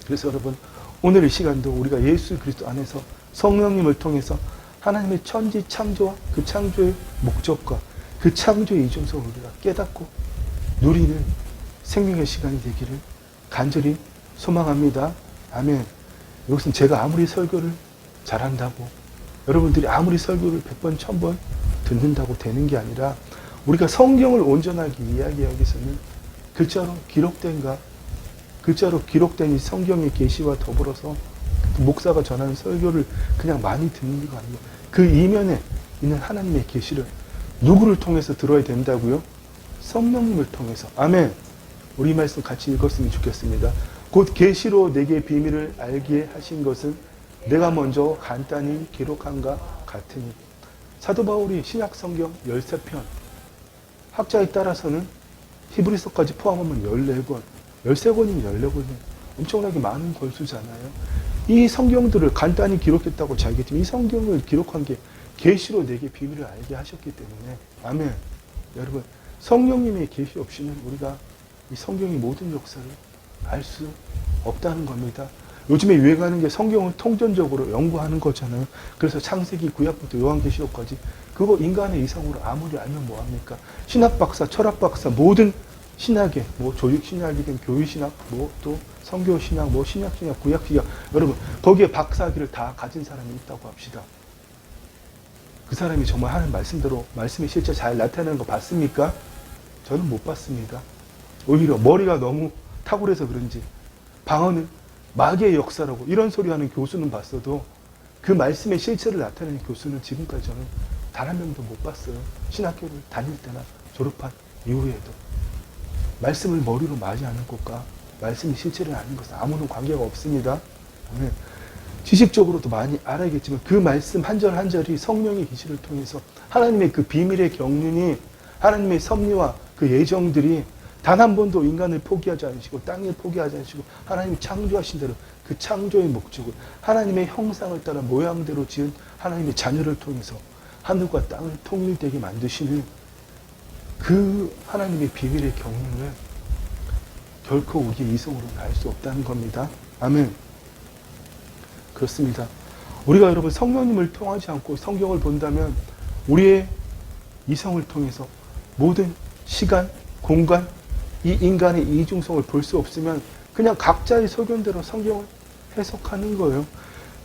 그래서 여러분 오늘 이 시간도 우리가 예수 그리스도 안에서 성령님을 통해서 하나님의 천지 창조와 그 창조의 목적과 그 창조의 이중성을 우리가 깨닫고 누리는 생명의 시간이 되기를 간절히 소망합니다. 아멘. 이것은 제가 아무리 설교를 잘한다고, 여러분들이 아무리 설교를 100번, 1000번 듣는다고 되는 게 아니라 우리가 성경을 온전하게 이야기하기 위해서는 글자로 기록된 이 성경의 계시와 더불어서 목사가 전하는 설교를 그냥 많이 듣는 거 아니고 그 이면에 있는 하나님의 계시를 누구를 통해서 들어야 된다고요? 성령님을 통해서. 아멘. 우리 말씀 같이 읽었으면 좋겠습니다. 곧 계시로 내게 비밀을 알게 하신 것은 내가 먼저 간단히 기록한가 같으니. 사도 바울이 신약 성경 13편, 학자에 따라서는 히브리서까지 포함하면 14권, 13권이면 14권이 엄청나게 많은 권수잖아요. 이 성경들을 간단히 기록했다고 자기가 이 성경을 기록한 게 계시로 내게 비밀을 알게 하셨기 때문에. 아멘. 여러분 성령님의 계시 없이는 우리가 이 성경의 모든 역사를 알 수 없다는 겁니다. 요즘에 유행하는 게 성경을 통전적으로 연구하는 거잖아요. 그래서 창세기, 구약부터 요한계시록까지 그거 인간의 이성으로 아무리 알면 뭐합니까? 신학박사, 철학박사, 모든 신학에 뭐 조직신학이든 교회신학, 뭐 또 성교신학, 뭐 신약신학, 구약신학, 여러분 거기에 박사학위를 다 가진 사람이 있다고 합시다. 그 사람이 정말 하는 말씀대로 말씀이 실제 잘 나타나는 거 봤습니까? 저는 못 봤습니다. 오히려 머리가 너무 탁월해서 그런지 방언은 마귀의 역사라고 이런 소리 하는 교수는 봤어도 그 말씀의 실체를 나타내는 교수는 지금까지 저는 단 한 명도 못 봤어요. 신학교를 다닐 때나 졸업한 이후에도. 말씀을 머리로 맞이 하는 것과 말씀의 실체를 아는 것은 아무런 관계가 없습니다. 지식적으로도 많이 알아야겠지만 그 말씀 한 절 한 절이 성령의 계시를 통해서 하나님의 그 비밀의 경륜이, 하나님의 섭리와 그 예정들이 단 한 번도 인간을 포기하지 않으시고 땅을 포기하지 않으시고 하나님이 창조하신 대로 그 창조의 목적을 하나님의 형상을 따라 모양대로 지은 하나님의 자녀를 통해서 하늘과 땅을 통일되게 만드시는 그 하나님의 비밀의 경륜을 결코 우리의 이성으로는 알 수 없다는 겁니다. 아멘. 그렇습니다. 우리가 여러분 성령님을 통하지 않고 성경을 본다면 우리의 이성을 통해서 모든 시간, 공간, 이 인간의 이중성을 볼 수 없으면 그냥 각자의 소견대로 성경을 해석하는 거예요.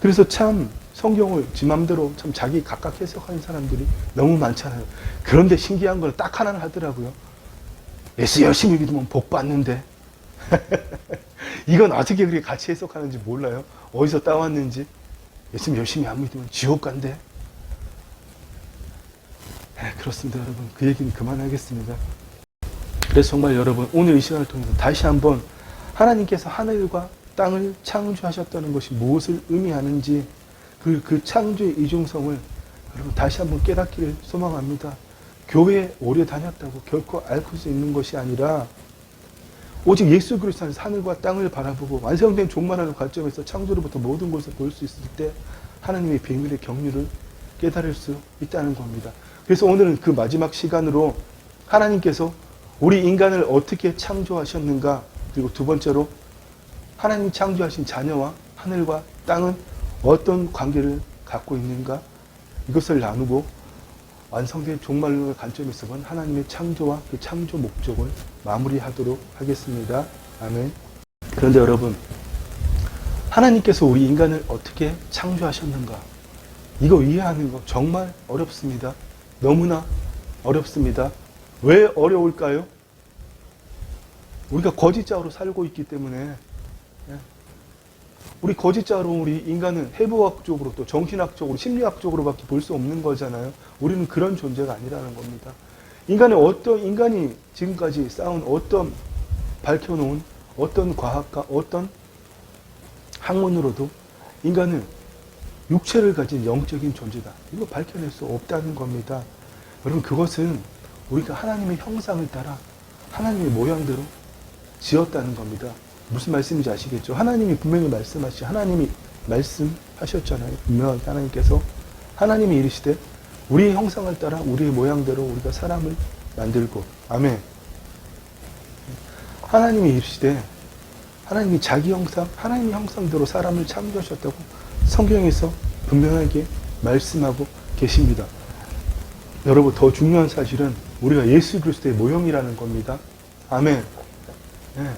그래서 참 성경을 지 맘대로 참 자기 각각 해석하는 사람들이 너무 많잖아요. 그런데 신기한 건 딱 하나는 하더라고요. 예수 열심히 믿으면 복 받는데. 이건 어떻게 그렇게 같이 해석하는지 몰라요. 어디서 따왔는지. 예수 열심히 안 믿으면 지옥 간대. 그렇습니다, 여러분. 그 얘기는 그만하겠습니다. 그래서 정말 여러분 오늘 이 시간을 통해서 다시 한번 하나님께서 하늘과 땅을 창조하셨다는 것이 무엇을 의미하는지 그 창조의 이중성을 여러분 다시 한번 깨닫기를 소망합니다. 교회에 오래 다녔다고 결코 알 수 있는 것이 아니라 오직 예수 그리스도 안에서 하늘과 땅을 바라보고 완성된 종말하는 관점에서 창조로부터 모든 것을 볼 수 있을 때 하나님의 비밀의 경륜을 깨달을 수 있다는 겁니다. 그래서 오늘은 그 마지막 시간으로 하나님께서 우리 인간을 어떻게 창조하셨는가, 그리고 두 번째로 하나님 창조하신 자녀와 하늘과 땅은 어떤 관계를 갖고 있는가, 이것을 나누고 완성된 종말론의 관점에서 본 하나님의 창조와 그 창조 목적을 마무리하도록 하겠습니다. 아멘. 그런데 여러분, 하나님께서 우리 인간을 어떻게 창조하셨는가? 이거 이해하는 거 정말 어렵습니다. 너무나 어렵습니다. 왜 어려울까요? 우리가 거짓자로 살고 있기 때문에. 우리 거짓자로 우리 인간은 해부학적으로 또 정신학적으로 심리학적으로밖에 볼 수 없는 거잖아요. 우리는 그런 존재가 아니라는 겁니다. 인간이 지금까지 쌓은 어떤 밝혀놓은 어떤 과학과 어떤 학문으로도 인간은 육체를 가진 영적인 존재다. 이거 밝혀낼 수 없다는 겁니다. 여러분, 그것은 우리가 하나님의 형상을 따라 하나님의 모양대로 지었다는 겁니다. 무슨 말씀인지 아시겠죠? 하나님이 분명히 하나님이 말씀하셨잖아요. 분명하게 하나님께서 하나님이 이르시되 우리의 형상을 따라 우리의 모양대로 우리가 사람을 만들고, 아멘. 하나님이 이르시되 하나님이 자기 형상, 하나님의 형상대로 사람을 창조하셨다고 성경에서 분명하게 말씀하고 계십니다. 여러분, 더 중요한 사실은 우리가 예수 그리스도의 모형이라는 겁니다. 아멘. 네.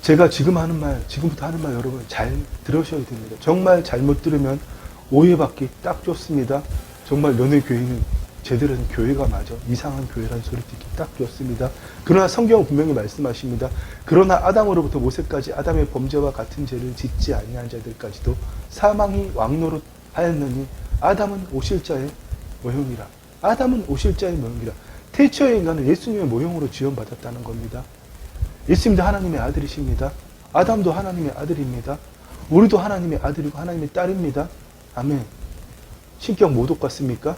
제가 지금부터 하는 말 여러분 잘 들으셔야 됩니다. 정말 잘못 들으면 오해받기 딱 좋습니다. 정말 너네 교회는 제대로 된 교회가 맞아. 이상한 교회라는 소리 듣기 딱 좋습니다. 그러나 성경은 분명히 말씀하십니다. 그러나 아담으로부터 모세까지 아담의 범죄와 같은 죄를 짓지 아니한 자들까지도 사망이 왕노릇하였느니 아담은 오실 자의 모형이라. 아담은 오실 자의 모형이라. 태초의 인간은 예수님의 모형으로 지원받았다는 겁니다. 예수님도 하나님의 아들이십니다. 아담도 하나님의 아들입니다. 우리도 하나님의 아들이고 하나님의 딸입니다. 아멘. 신격 모독 같습니까?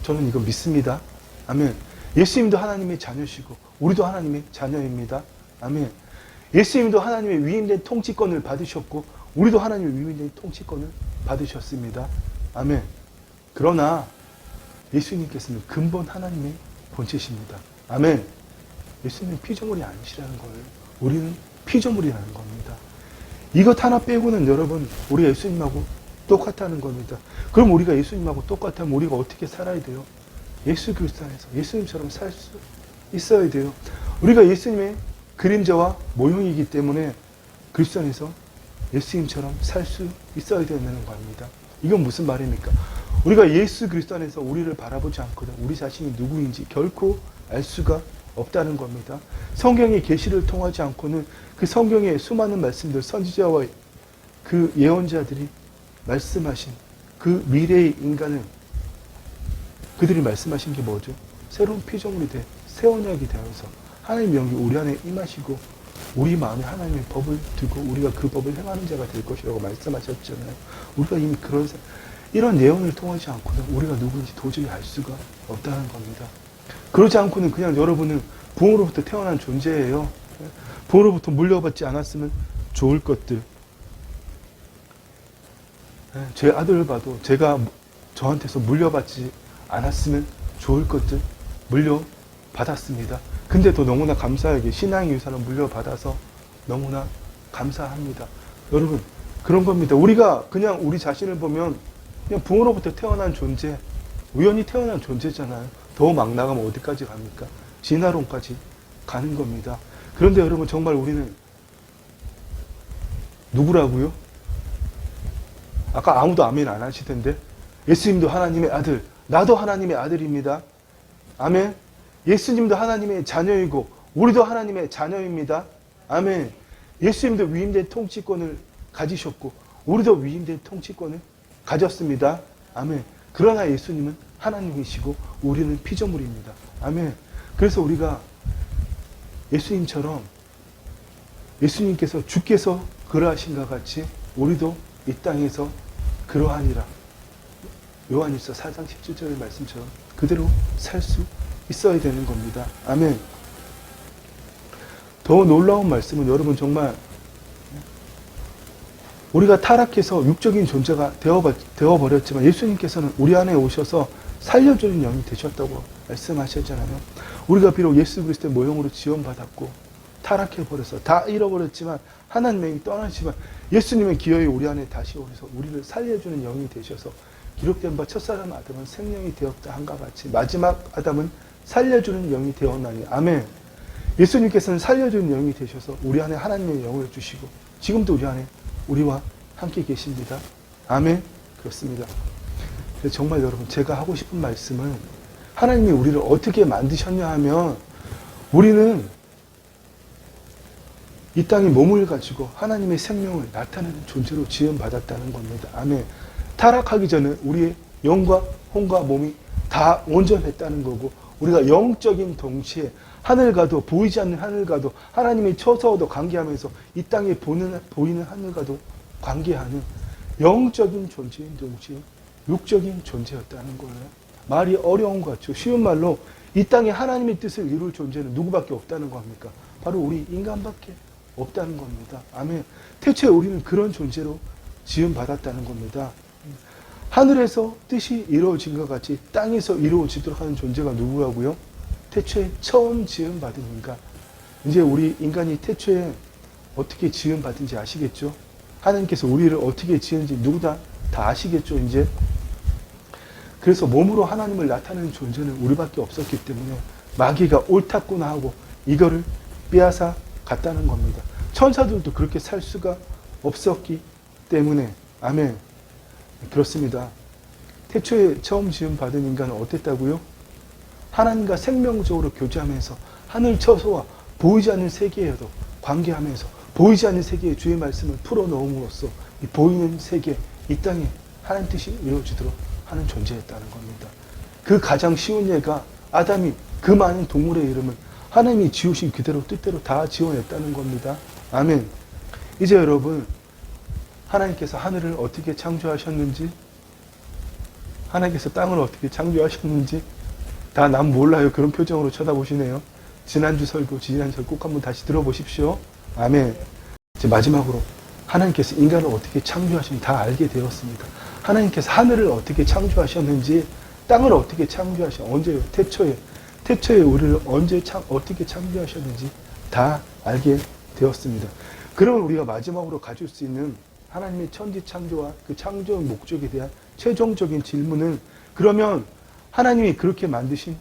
저는 이거 믿습니다. 아멘. 예수님도 하나님의 자녀시고 우리도 하나님의 자녀입니다. 아멘. 예수님도 하나님의 위임된 통치권을 받으셨고 우리도 하나님의 위임된 통치권을 받으셨습니다. 아멘. 그러나 예수님께서는 근본 하나님의 본체십니다. 아멘. 예수님은 피조물이 아니시라는 거예요. 우리는 피조물이라는 겁니다. 이것 하나 빼고는 여러분, 우리가 예수님하고 똑같다는 겁니다. 그럼 우리가 예수님하고 똑같다면 우리가 어떻게 살아야 돼요? 예수 그리스도 안에서 예수님처럼 살 수 있어야 돼요. 우리가 예수님의 그림자와 모형이기 때문에 그리스도 안에서 예수님처럼 살 수 있어야 된다는 겁니다. 이건 무슨 말입니까? 우리가 예수 그리스도 안에서 우리를 바라보지 않거든 우리 자신이 누구인지 결코 알 수가 없다는 겁니다. 성경의 계시를 통하지 않고는 그 성경의 수많은 말씀들, 선지자와 그 예언자들이 말씀하신 그 미래의 인간을 그들이 말씀하신 게 뭐죠? 새로운 피조물이 돼 새 언약이 되어서 하나님의 영이 우리 안에 임하시고 우리 마음에 하나님의 법을 두고 우리가 그 법을 행하는 자가 될 것이라고 말씀하셨잖아요. 우리가 이미 이런 예언을 통하지 않고는 우리가 누구인지 도저히 알 수가 없다는 겁니다. 그러지 않고는 그냥 여러분은 부모로부터 태어난 존재예요. 부모로부터 물려받지 않았으면 좋을 것들. 제 아들을 봐도 제가 저한테서 물려받지 않았으면 좋을 것들 물려받았습니다. 근데 더 너무나 감사하게 신앙의 유산을 물려받아서 너무나 감사합니다. 여러분, 그런 겁니다. 우리가 그냥 우리 자신을 보면 그냥 부모로부터 태어난 존재, 우연히 태어난 존재잖아요. 더 막 나가면 어디까지 갑니까? 진화론까지 가는 겁니다. 그런데 여러분, 정말 우리는 누구라고요? 아까 아무도 아멘 안 하시던데 예수님도 하나님의 아들, 나도 하나님의 아들입니다. 아멘. 예수님도 하나님의 자녀이고 우리도 하나님의 자녀입니다. 아멘. 예수님도 위임된 통치권을 가지셨고 우리도 위임된 통치권을 가졌습니다. 아멘. 그러나 예수님은 하나님이시고 우리는 피조물입니다. 아멘. 그래서 우리가 예수님처럼 예수님께서 주께서 그러하신가 같이 우리도 이 땅에서 그러하니라. 요한일서 4장 17절의 말씀처럼 그대로 살 수 있어야 되는 겁니다. 아멘. 더 놀라운 말씀은 여러분 정말 우리가 타락해서 육적인 존재가 되어버렸지만 예수님께서는 우리 안에 오셔서 살려주는 영이 되셨다고 말씀하셨잖아요. 우리가 비록 예수 그리스도의 모형으로 지원받았고 타락해버려서 다 잃어버렸지만 하나님의 영이 떠나시지만 예수님의 기어이 우리 안에 다시 오셔서 우리를 살려주는 영이 되셔서 기록된 바 첫사람 아담은 생명이 되었다 한과 같이 마지막 아담은 살려주는 영이 되었나니. 아멘. 예수님께서는 살려주는 영이 되셔서 우리 안에 하나님의 영을 주시고 지금도 우리 안에 우리와 함께 계십니다. 아멘. 그렇습니다. 그래서 정말 여러분, 제가 하고 싶은 말씀은 하나님이 우리를 어떻게 만드셨냐 하면 우리는 이 땅에 몸을 가지고 하나님의 생명을 나타내는 존재로 지음받았다는 겁니다. 아멘. 타락하기 전에 우리의 영과 혼과 몸이 다 온전했다는 거고, 우리가 영적인 동시에 하늘과도, 보이지 않는 하늘과도 하나님의 처소와도 관계하면서 이 땅에 보이는 하늘과도 관계하는 영적인 존재인 동시에 육적인 존재였다는 거예요. 말이 어려운 것 같죠. 쉬운 말로 이 땅에 하나님의 뜻을 이룰 존재는 누구밖에 없다는 겁니까? 바로 우리 인간밖에 없다는 겁니다. 아멘. 태초에 우리는 그런 존재로 지음받았다는 겁니다. 하늘에서 뜻이 이루어진 것 같이 땅에서 이루어지도록 하는 존재가 누구라고요? 태초에 처음 지음받은 인간. 이제 우리 인간이 태초에 어떻게 지음받은지 아시겠죠? 하나님께서 우리를 어떻게 지은지 누구나 다 아시겠죠, 이제? 그래서 몸으로 하나님을 나타내는 존재는 우리밖에 없었기 때문에 마귀가 옳았구나 하고 이거를 빼앗아 갔다는 겁니다. 천사들도 그렇게 살 수가 없었기 때문에, 아멘. 그렇습니다. 태초에 처음 지음받은 인간은 어땠다고요? 하나님과 생명적으로 교제하면서 하늘 처소와 보이지 않는 세계에도 관계하면서 보이지 않는 세계에 주의 말씀을 풀어넣음으로써 이 보이는 세계, 이 땅에 하나님 뜻이 이루어지도록 하는 존재였다는 겁니다. 그 가장 쉬운 예가 아담이 그 많은 동물의 이름을 하나님이 지으신 그대로 뜻대로 다 지어냈다는 겁니다. 아멘. 이제 여러분, 하나님께서 하늘을 어떻게 창조하셨는지, 하나님께서 땅을 어떻게 창조하셨는지 다 난 몰라요. 그런 표정으로 쳐다보시네요. 지난주 설교 꼭 한번 다시 들어보십시오. 아멘. 이제 마지막으로 하나님께서 인간을 어떻게 창조하셨는지 다 알게 되었습니다. 하나님께서 하늘을 어떻게 창조하셨는지, 땅을 어떻게 창조하셨는지, 언제요? 태초에 우리를 어떻게 창조하셨는지 다 알게 되었습니다. 그러면 우리가 마지막으로 가질 수 있는 하나님의 천지 창조와 그 창조의 목적에 대한 최종적인 질문은, 그러면 하나님이 그렇게 만드신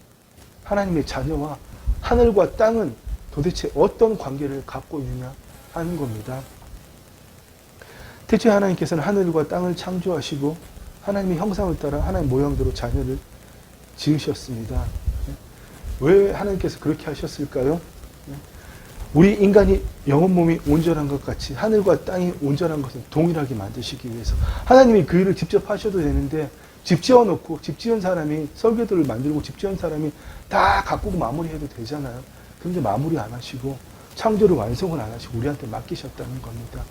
하나님의 자녀와 하늘과 땅은 도대체 어떤 관계를 갖고 있느냐 하는 겁니다. 태초에 하나님께서는 하늘과 땅을 창조하시고 하나님의 형상을 따라 하나님 모양대로 자녀를 지으셨습니다. 왜 하나님께서 그렇게 하셨을까요? 우리 인간이 영혼 몸이 온전한 것 같이 하늘과 땅이 온전한 것은 동일하게 만드시기 위해서 하나님이 그 일을 직접 하셔도 되는데, 집 지어놓고 집 지은 사람이, 설계도를 만들고 집 지은 사람이 다 가꾸고 마무리해도 되잖아요. 그런데 마무리 안 하시고 창조를 완성을 안 하시고 우리한테 맡기셨다는 겁니다.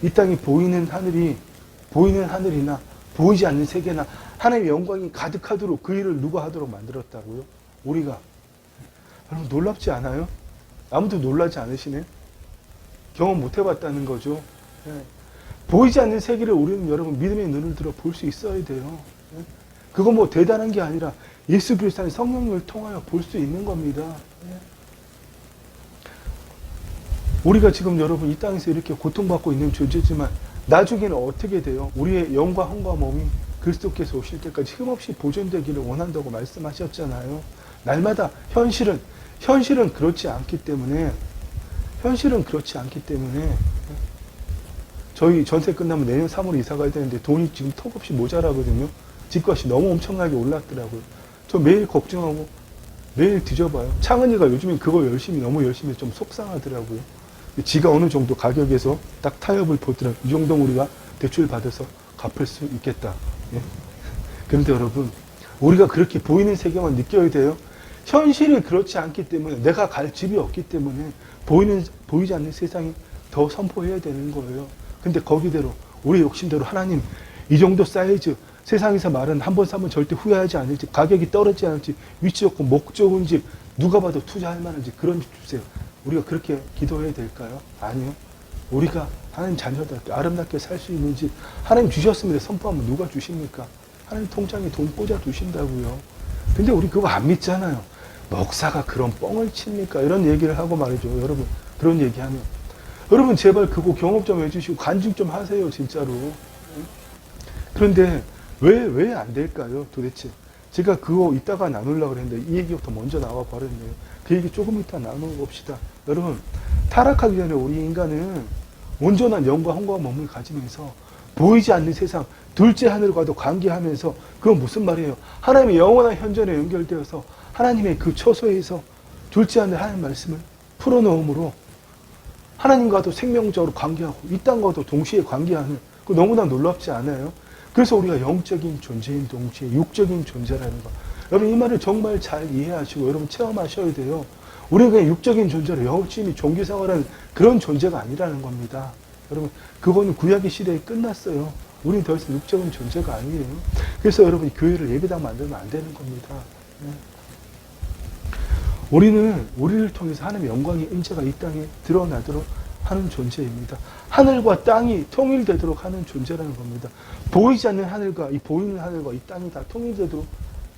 이 땅이 보이는 하늘이나 보이지 않는 세계나 하나님의 영광이 가득하도록 그 일을 누가 하도록 만들었다고요? 우리가. 여러분, 놀랍지 않아요? 아무도 놀라지 않으시네? 경험 못 해봤다는 거죠. 보이지 않는 세계를 우리는 여러분 믿음의 눈을 들어 볼 수 있어야 돼요. 그거 뭐 대단한 게 아니라 예수 그리스도의 성령을 통하여 볼 수 있는 겁니다. 우리가 지금 여러분 이 땅에서 이렇게 고통받고 있는 존재지만 나중에는 어떻게 돼요? 우리의 영과 혼과 몸이 그리스도께서 오실 때까지 흠없이 보존되기를 원한다고 말씀하셨잖아요. 날마다 현실은 그렇지 않기 때문에 저희 전세 끝나면 내년 3월에 이사 가야 되는데 돈이 지금 턱없이 모자라거든요. 집값이 너무 엄청나게 올랐더라고요. 저 매일 걱정하고 매일 뒤져봐요. 창은이가 요즘엔 그거 너무 열심히 좀 속상하더라고요. 지가 어느 정도 가격에서 딱 타협을 보더라고요. 이 정도면 우리가 대출 받아서 갚을 수 있겠다. 그런데 여러분, 우리가 그렇게 보이는 세계만 느껴야 돼요. 현실이 그렇지 않기 때문에, 내가 갈 집이 없기 때문에 보이지 않는 세상이 더 선포해야 되는 거예요. 근데 거기대로 우리 욕심대로 하나님 이 정도 사이즈, 세상에서 말은 한 번 사면 절대 후회하지 않을 집, 가격이 떨어지지 않을 집, 위치 좋고 목 좋은 집, 누가 봐도 투자할 만한 집, 그런 집 주세요. 우리가 그렇게 기도해야 될까요? 아니요. 우리가 하나님 자녀답게 아름답게 살 수 있는 집 하나님 주셨습니다. 선포하면 누가 주십니까? 하나님 통장에 돈 꽂아 두신다고요. 근데 우리 그거 안 믿잖아요. 목사가 그런 뻥을 칩니까? 이런 얘기를 하고 말이죠. 여러분, 그런 얘기하면 여러분 제발 그거 경험 좀 해주시고 간증 좀 하세요. 진짜로. 그런데 왜 안 될까요? 도대체. 제가 그거 이따가 나누려고 그랬는데 이 얘기부터 먼저 나와 버렸네요. 그 얘기 조금 이따 나눠봅시다. 여러분, 타락하기 전에 우리 인간은 온전한 영과 혼과 몸을 가지면서 보이지 않는 세상, 둘째 하늘과도 관계하면서, 그건 무슨 말이에요? 하나님의 영원한 현존에 연결되어서 하나님의 그 처소에서 둘째 하늘 하나님 말씀을 풀어놓음으로 하나님과도 생명적으로 관계하고 이 땅과도 동시에 관계하는, 그 너무나 놀랍지 않아요? 그래서 우리가 영적인 존재인 동시에 육적인 존재라는 거. 여러분 이 말을 정말 잘 이해하시고 여러분 체험하셔야 돼요. 우리는 그냥 육적인 존재로 열심히 종교생활하는 그런 존재가 아니라는 겁니다. 여러분 그거는 구약의 시대에 끝났어요. 우리는 더 이상 육적인 존재가 아니에요. 그래서 여러분 교회를 예배당 만들면 안 되는 겁니다. 우리는 우리를 통해서 하나님의 영광의 임재가 이 땅에 드러나도록 하는 존재입니다. 하늘과 땅이 통일되도록 하는 존재라는 겁니다. 보이지 않는 하늘과 이 보이는 하늘과 이 땅이 다 통일되도록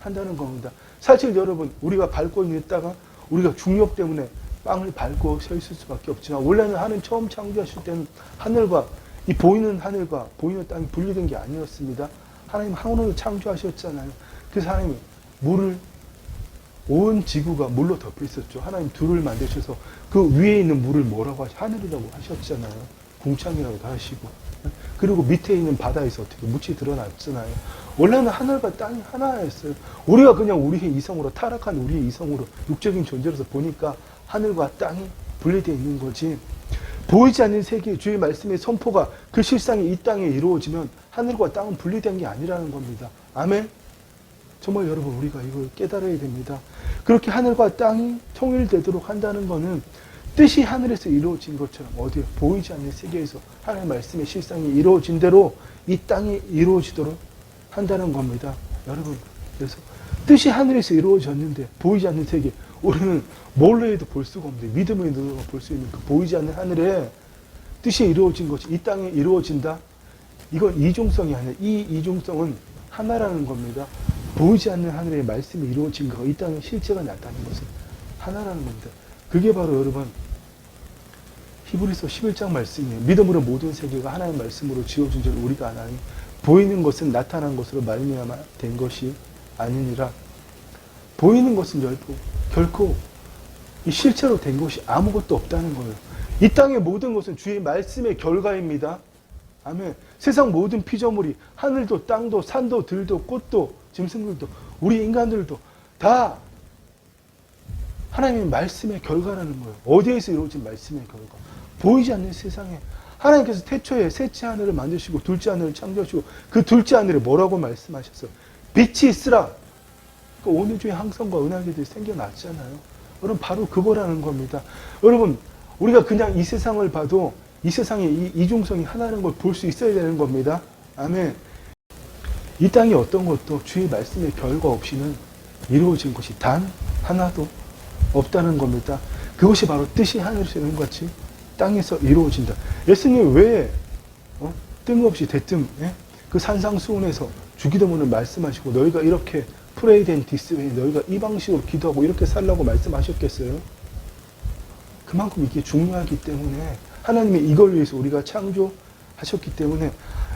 한다는 겁니다. 사실 여러분 우리가 밟고 있는 땅은 우리가 중력 때문에 빵을 밟고 서 있을 수밖에 없지만 원래는 하나님 처음 창조하실 때는 하늘과 이 보이는 하늘과 보이는 땅이 분리된 게 아니었습니다. 하나님 하늘을 창조하셨잖아요. 그래서 하나님이 물을 온 지구가 물로 덮여 있었죠. 하나님 둘을 만드셔서 그 위에 있는 물을 뭐라고 하늘이라고 하셨잖아요. 궁창이라고도 하시고. 그리고 밑에 있는 바다에서 어떻게 묻이 드러났잖아요. 원래는 하늘과 땅이 하나였어요. 우리가 그냥 우리의 이성으로, 타락한 우리의 이성으로 육적인 존재로서 보니까 하늘과 땅이 분리되어 있는 거지. 보이지 않는 세계 주의 말씀의 선포가 그 실상이 이 땅에 이루어지면 하늘과 땅은 분리된 게 아니라는 겁니다. 아멘? 정말 여러분 우리가 이걸 깨달아야 됩니다. 그렇게 하늘과 땅이 통일되도록 한다는 것은 뜻이 하늘에서 이루어진 것처럼 어디에 보이지 않는 세계에서 하나님의 말씀의 실상이 이루어진 대로 이 땅이 이루어지도록 한다는 겁니다. 여러분 그래서 뜻이 하늘에서 이루어졌는데 보이지 않는 세계, 우리는 뭘로 해도 볼 수가 없는데 믿음의 눈으로 볼 수 있는 그 보이지 않는 하늘에 뜻이 이루어진 것이 이 땅에 이루어진다. 이건 이중성이 아니라 이 이중성은 하나라는 겁니다. 보이지 않는 하늘의 말씀이 이루어진 거, 이 땅의 실체가 나타나는 것은 하나라는 겁니다. 그게 바로 여러분 히브리서 11장 말씀이에요. 믿음으로 모든 세계가 하나님의 말씀으로 지어진 줄 우리가 아나니 보이는 것은 나타난 것으로 말미암아 된 것이 아니니라. 보이는 것은 결코 이 실체로 된 것이 아무것도 없다는 거예요. 이 땅의 모든 것은 주의 말씀의 결과입니다. 아멘. 세상 모든 피조물이 하늘도 땅도 산도 들도 꽃도 짐승들도 우리 인간들도 다 하나님의 말씀의 결과라는 거예요. 어디에서 이루어진 말씀의 결과. 보이지 않는 세상에 하나님께서 태초에 셋째 하늘을 만드시고 둘째 하늘을 창조하시고 그 둘째 하늘에 뭐라고 말씀하셨어요? 빛이 있으라. 그러니까 오늘 중에 항성과 은하계들이 생겨났잖아요. 여러분 바로 그거라는 겁니다. 여러분 우리가 그냥 이 세상을 봐도 이 세상의 이 이중성이 하나라는 걸 볼 수 있어야 되는 겁니다. 아멘. 이 땅이 어떤 것도 주의 말씀의 결과 없이는 이루어진 것이 단 하나도 없다는 겁니다. 그것이 바로 뜻이 하늘에서 이룬 것 같이 땅에서 이루어진다. 예수님 왜 뜬금없이 대뜸 그 산상수훈에서 주기도문을 말씀하시고 너희가 이렇게 pray then this way, 너희가 이 방식으로 기도하고 이렇게 살라고 말씀하셨겠어요? 그만큼 이게 중요하기 때문에 하나님이 이걸 위해서 우리가 창조하셨기 때문에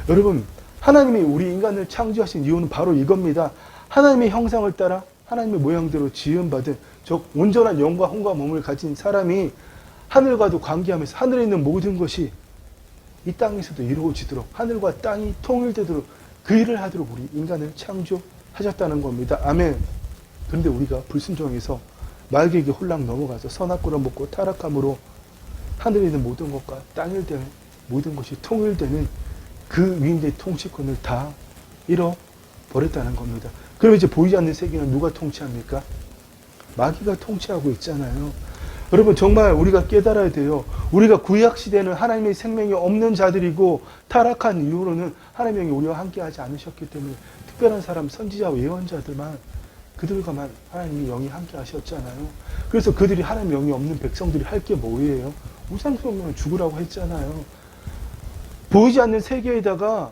여러분 하나님이 우리 인간을 창조하신 이유는 바로 이겁니다. 하나님의 형상을 따라 하나님의 모양대로 지음받은 즉 온전한 영과 혼과 몸을 가진 사람이 하늘과도 관계하면서 하늘에 있는 모든 것이 이 땅에서도 이루어지도록 하늘과 땅이 통일되도록 그 일을 하도록 우리 인간을 창조하셨다는 겁니다. 아멘. 그런데 우리가 불순종해서 말개에게 홀랑 넘어가서 선악과를 먹고 타락함으로 하늘에 있는 모든 것과 땅에 있는 모든 것이 통일되는 그 위인의 통치권을 다 잃어버렸다는 겁니다. 그럼 이제 보이지 않는 세계는 누가 통치합니까? 마귀가 통치하고 있잖아요. 여러분 정말 우리가 깨달아야 돼요. 우리가 구약시대는 하나님의 생명이 없는 자들이고 타락한 이후로는 하나님이 우리와 함께하지 않으셨기 때문에 특별한 사람 선지자 예언자들만 그들과만 하나님의 영이 함께 하셨잖아요. 그래서 그들이 하나님의 영이 없는 백성들이 할 게 뭐예요? 우상숭배는 죽으라고 했잖아요. 보이지 않는 세계에다가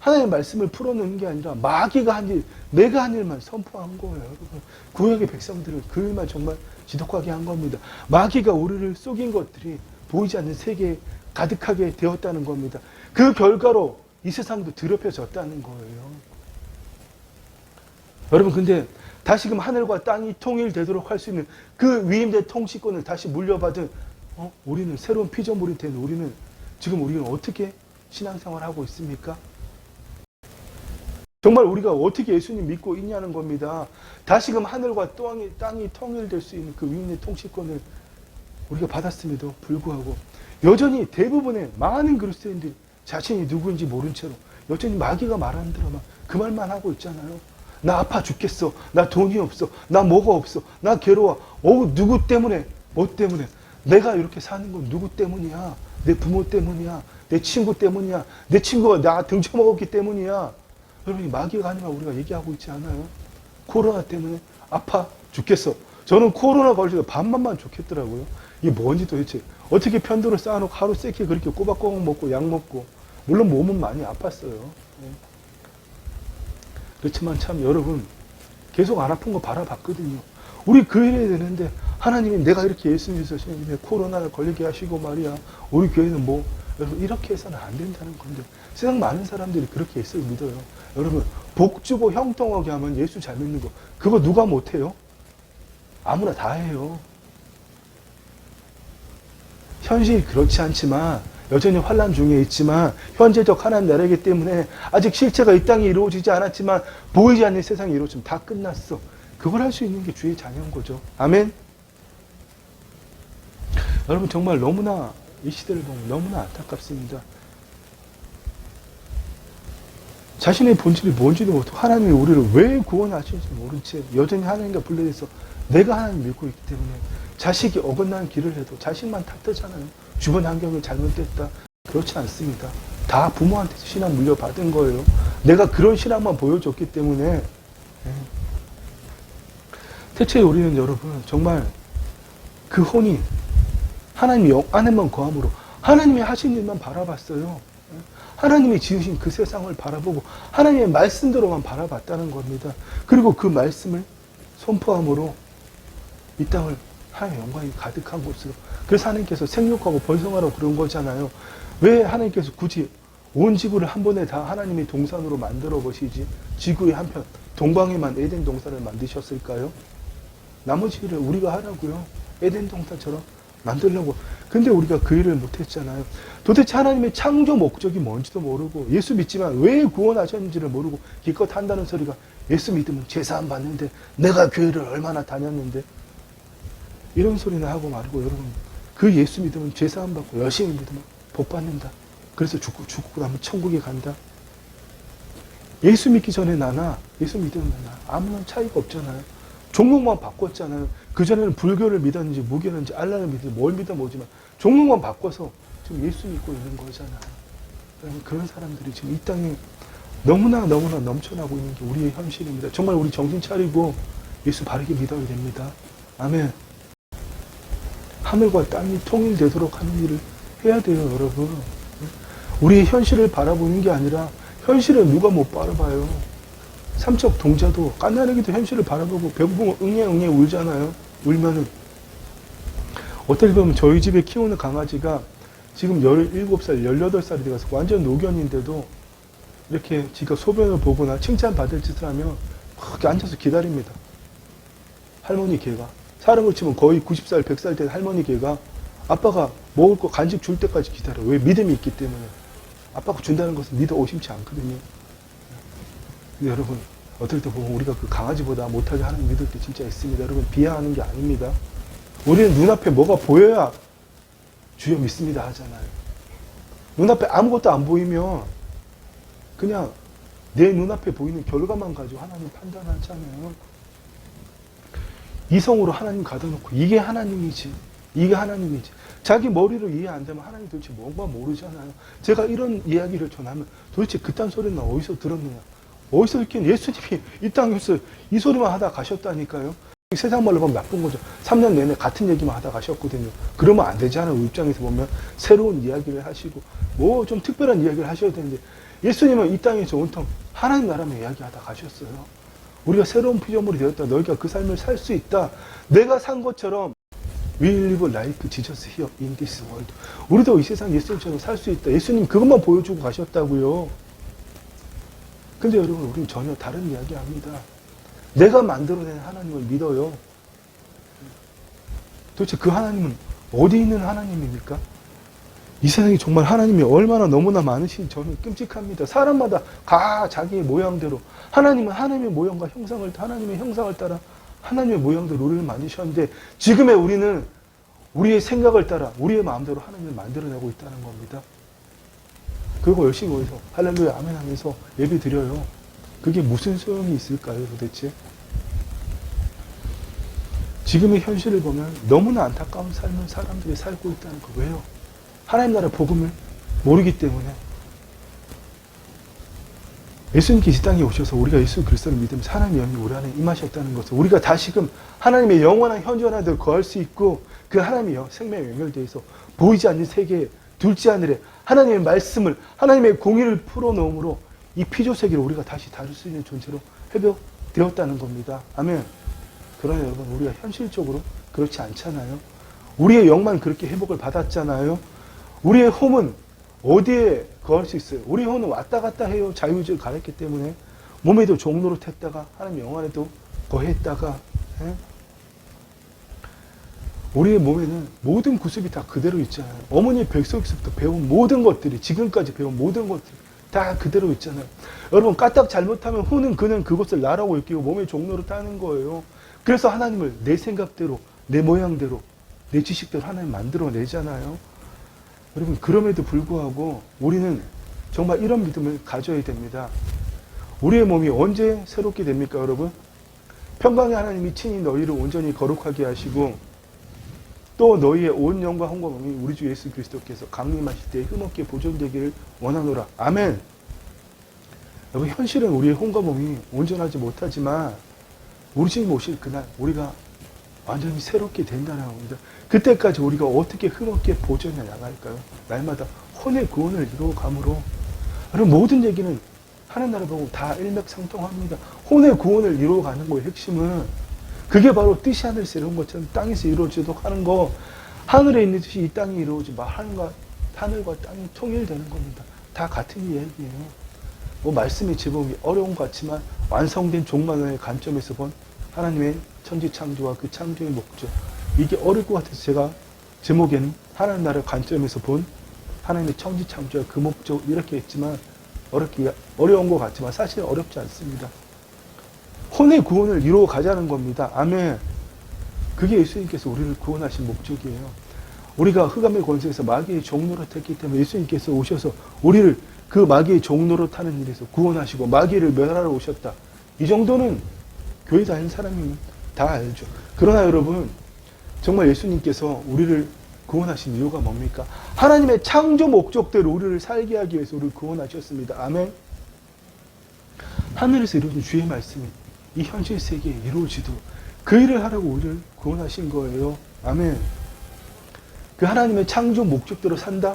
하나님의 말씀을 풀어놓는 게 아니라 마귀가 한 일, 내가 한 일만 선포한 거예요. 여러분. 구약의 백성들을 그 일만 정말 지독하게 한 겁니다. 마귀가 우리를 속인 것들이 보이지 않는 세계에 가득하게 되었다는 겁니다. 그 결과로 이 세상도 더럽혀졌다는 거예요. 여러분 근데 다시금 하늘과 땅이 통일되도록 할 수 있는 그 위임된 통치권을 다시 물려받은 우리는 새로운 피조물이 된 우리는 지금 우리는 어떻게 신앙생활 하고 있습니까? 정말 우리가 어떻게 예수님 믿고 있냐는 겁니다. 다시금 하늘과 땅이 통일될 수 있는 그 위인의 통치권을 우리가 받았음에도 불구하고 여전히 대부분의 많은 그리스도인들이 자신이 누구인지 모른 채로 여전히 마귀가 말하는 대로만 그 말만 하고 있잖아요. 나 아파 죽겠어. 나 돈이 없어. 나 뭐가 없어. 나 괴로워. 누구 때문에? 뭐 때문에? 내가 이렇게 사는 건 누구 때문이야? 내 부모 때문이야. 내 친구 때문이야. 내 친구가 나 등쳐먹었기 때문이야. 여러분, 마귀가 아니라 우리가 얘기하고 있지 않아요? 코로나 때문에 아파 죽겠어. 저는 코로나 걸려도 반만만 좋겠더라고요. 이게 뭔지 도대체. 어떻게 편도를 쌓아놓고 하루 세끼 그렇게 꼬박꼬박 먹고 약 먹고. 물론 몸은 많이 아팠어요. 그렇지만 참 여러분, 계속 안 아픈 거 바라봤거든요. 우리 그 일해야 되는데 하나님이 내가 이렇게 예수 믿어서 코로나를 걸리게 하시고 말이야. 우리 교회는 뭐 여러분 이렇게 해서는 안 된다는 건데 세상 많은 사람들이 그렇게 예수를 믿어요. 여러분 복 주고 형통하게 하면 예수 잘 믿는 거 그거 누가 못해요? 아무나 다 해요. 현실이 그렇지 않지만 여전히 환난 중에 있지만 현재적 하나님 나라이기 때문에 아직 실체가 이 땅에 이루어지지 않았지만 보이지 않는 세상이 이루어지면 다 끝났어. 그걸 할 수 있는 게 주의 자녀인 거죠. 아멘. 여러분 정말 너무나 이 시대를 보면 너무나 안타깝습니다. 자신의 본질이 뭔지도 모르고 하나님이 우리를 왜 구원하시는지 모른 채 여전히 하나님과 분리돼서 내가 하나님 믿고 있기 때문에 자식이 어긋나는 길을 해도 자식만 탓하잖아요. 주변 환경이 잘못됐다. 그렇지 않습니다. 다 부모한테서 신앙 물려받은 거예요. 내가 그런 신앙만 보여줬기 때문에 대체 우리는 여러분 정말 그 혼이 하나님 영 안에만 거함으로 하나님이 하신 일만 바라봤어요. 하나님이 지으신 그 세상을 바라보고 하나님의 말씀대로만 바라봤다는 겁니다. 그리고 그 말씀을 선포함으로 이 땅을 하나님의 영광이 가득한 곳으로. 그래서 하나님께서 생육하고 번성하라고 그런 거잖아요. 왜 하나님께서 굳이 온 지구를 한 번에 다 하나님의 동산으로 만들어 보시지 지구의 한편 동방에만 에덴 동산을 만드셨을까요? 나머지 일을 우리가 하라고요. 에덴 동산처럼 만들려고. 근데 우리가 그 일을 못했잖아요. 도대체 하나님의 창조 목적이 뭔지도 모르고 예수 믿지만 왜 구원하셨는지를 모르고 기껏 한다는 소리가 예수 믿으면 제사안 받는데 내가 교회를 얼마나 다녔는데 이런 소리나 하고 말고 여러분 그 예수 믿으면 제사안 받고 열심히 믿으면 복 받는다. 그래서 죽고 나면 천국에 간다. 예수 믿기 전에 나나 예수 믿으면 나나 아무런 차이가 없잖아요. 종목만 바꿨잖아요. 그전에는 불교를 믿었는지 무교는지 알라를 믿든지 뭘 믿어 보지만 종목만 바꿔서 지금 예수 믿고 있는 거잖아요. 그런 사람들이 지금 이 땅에 너무나 넘쳐나고 있는 게 우리의 현실입니다. 정말 우리 정신 차리고 예수 바르게 믿어야 됩니다. 아멘. 하늘과 땅이 통일되도록 하는 일을 해야 돼요, 여러분. 우리의 현실을 바라보는 게 아니라 현실을 누가 못 바라봐요. 삼척 동자도 깐난애기도 현실을 바라보고 배고프면 응애 울잖아요. 울면은 어떻게 보면 저희 집에 키우는 강아지가 지금 17살, 18살이 돼가서 완전 노견인데도 이렇게 지가 소변을 보거나 칭찬받을 짓을 하면 그렇게 앉아서 기다립니다. 할머니 개가. 사람을 치면 거의 90살, 100살 된 할머니 개가 아빠가 먹을 거 간식 줄 때까지 기다려. 왜? 믿음이 있기 때문에. 아빠가 준다는 것은 믿어 오심치 않거든요. 근데 여러분, 어떨 때 보면 우리가 그 강아지보다 못하게 하는 믿을 때 진짜 있습니다. 여러분, 비하하는 게 아닙니다. 우리는 눈앞에 뭐가 보여야 주여 믿습니다 하잖아요. 눈앞에 아무것도 안 보이면 그냥 내 눈앞에 보이는 결과만 가지고 하나님 판단하잖아요. 이성으로 하나님 가둬놓고 이게 하나님이지. 이게 하나님이지. 자기 머리로 이해 안 되면 하나님 도대체 뭔가 모르잖아요. 제가 이런 이야기를 전하면 도대체 그딴 소리는 어디서 들었느냐. 어디서 듣긴 예수님이 이 땅에서 이 소리만 하다 가셨다니까요. 세상 말로 보면 나쁜 거죠. 3년 내내 같은 얘기만 하다 가셨거든요. 그러면 안 되잖아요. 우리 입장에서 보면 새로운 이야기를 하시고 뭐 좀 특별한 이야기를 하셔야 되는데 예수님은 이 땅에서 온통 하나님 나라만 이야기하다 가셨어요. 우리가 새로운 피조물이 되었다. 너희가 그 삶을 살 수 있다. 내가 산 것처럼 We live like Jesus here in this world. 우리도 이 세상 예수님처럼 살 수 있다. 예수님 그것만 보여주고 가셨다고요. 근데 여러분 우리는 전혀 다른 이야기 합니다. 내가 만들어낸 하나님을 믿어요. 도대체 그 하나님은 어디 있는 하나님입니까? 이 세상에 정말 하나님이 얼마나 너무나 많으신지 저는 끔찍합니다. 사람마다 가 자기의 모양대로, 하나님은 하나님의 모양과 형상을, 하나님의 형상을 따라 하나님의 모양대로 우리를 만드셨는데, 지금의 우리는 우리의 생각을 따라 우리의 마음대로 하나님을 만들어내고 있다는 겁니다. 그리고 열심히 모여서 할렐루야 아멘 하면서 예배 드려요. 그게 무슨 소용이 있을까요, 도대체? 지금의 현실을 보면 너무나 안타까운 삶을 사람들이 살고 있다는 거. 왜요? 하나님 나라 복음을 모르기 때문에. 예수님께서 이 땅에 오셔서 우리가 예수 그리스도를 믿으면서 하나님의 영이 우리 안에 임하셨다는 것을, 우리가 다시금 하나님의 영원한 현존하되 거할 수 있고, 그 하나님의 생명에 연결되어 있어 보이지 않는 세계에 둘째 하늘에 하나님의 말씀을, 하나님의 공의를 풀어놓음으로 이 피조세계를 우리가 다시 다룰 수 있는 존재로 회복되었다는 겁니다. 아멘. 그러나 여러분, 우리가 현실적으로 그렇지 않잖아요. 우리의 영만 그렇게 회복을 받았잖아요. 우리의 홈은 어디에 거할 수 있어요? 우리의 홈은 왔다 갔다 해요. 자유의지를 가졌기 때문에. 몸에도 종노릇했다가 하나님 영 안에도 거했다가, 우리의 몸에는 모든 구습이 다 그대로 있잖아요. 어머니의 뱃속에서부터 배운 모든 것들이, 지금까지 배운 모든 것들이 다 그대로 있잖아요. 여러분, 까딱 잘못하면 후는 그는 그것을 나라고 여기고 몸의 종로를 하는 거예요. 그래서 하나님을 내 생각대로, 내 모양대로, 내 지식대로 하나님 만들어내잖아요. 여러분, 그럼에도 불구하고 우리는 정말 이런 믿음을 가져야 됩니다. 우리의 몸이 언제 새롭게 됩니까, 여러분? 평강의 하나님이 친히 너희를 온전히 거룩하게 하시고, 또 너희의 온 영과 혼과 몸이 우리 주 예수 그리스도께서 강림하실 때 흠없게 보존되기를 원하노라. 아멘. 여러분, 현실은 우리의 혼과 몸이 온전하지 못하지만 우리 주님 오실 그날 우리가 완전히 새롭게 된다는 겁니다. 그때까지 우리가 어떻게 흠없게 보존해 나갈까요? 날마다 혼의 구원을 이루어감으로. 여러분, 모든 얘기는 하나님 나라 보고 다 일맥상통합니다. 혼의 구원을 이루어가는 거예요. 핵심은 그게 바로 뜻이 하늘에서 이룬 것처럼 땅에서 이루어지도록 하는 거. 하늘에 있는 뜻이 이 땅에 이루어지, 하늘과 땅이 통일되는 겁니다. 다 같은 이야기예요. 뭐 말씀의 제목이 어려운 것 같지만 완성된 종말론의 관점에서 본 하나님의 천지 창조와 그 창조의 목적, 이게 어려울 것 같아서 제가 제목에는 하나님 나라의 관점에서 본 하나님의 천지 창조와 그 목적 이렇게 했지만, 어려운 것 같지만 사실 어렵지 않습니다. 혼의 구원을 이루어 가자는 겁니다. 아멘. 그게 예수님께서 우리를 구원하신 목적이에요. 우리가 흑암의 권세에서 마귀의 종노릇했기 때문에 예수님께서 오셔서 우리를 그 마귀의 종노릇하는 일에서 구원하시고 마귀를 멸하러 오셨다. 이 정도는 교회 다니는 사람이 다 알죠. 그러나 여러분, 정말 예수님께서 우리를 구원하신 이유가 뭡니까? 하나님의 창조 목적대로 우리를 살게 하기 위해서 우리를 구원하셨습니다. 아멘. 하늘에서 이루어진 주의 말씀이 이 현실 세계에 이루어지도록 그 일을 하라고 우리를 구원하신 거예요. 아멘. 그 하나님의 창조 목적대로 산다?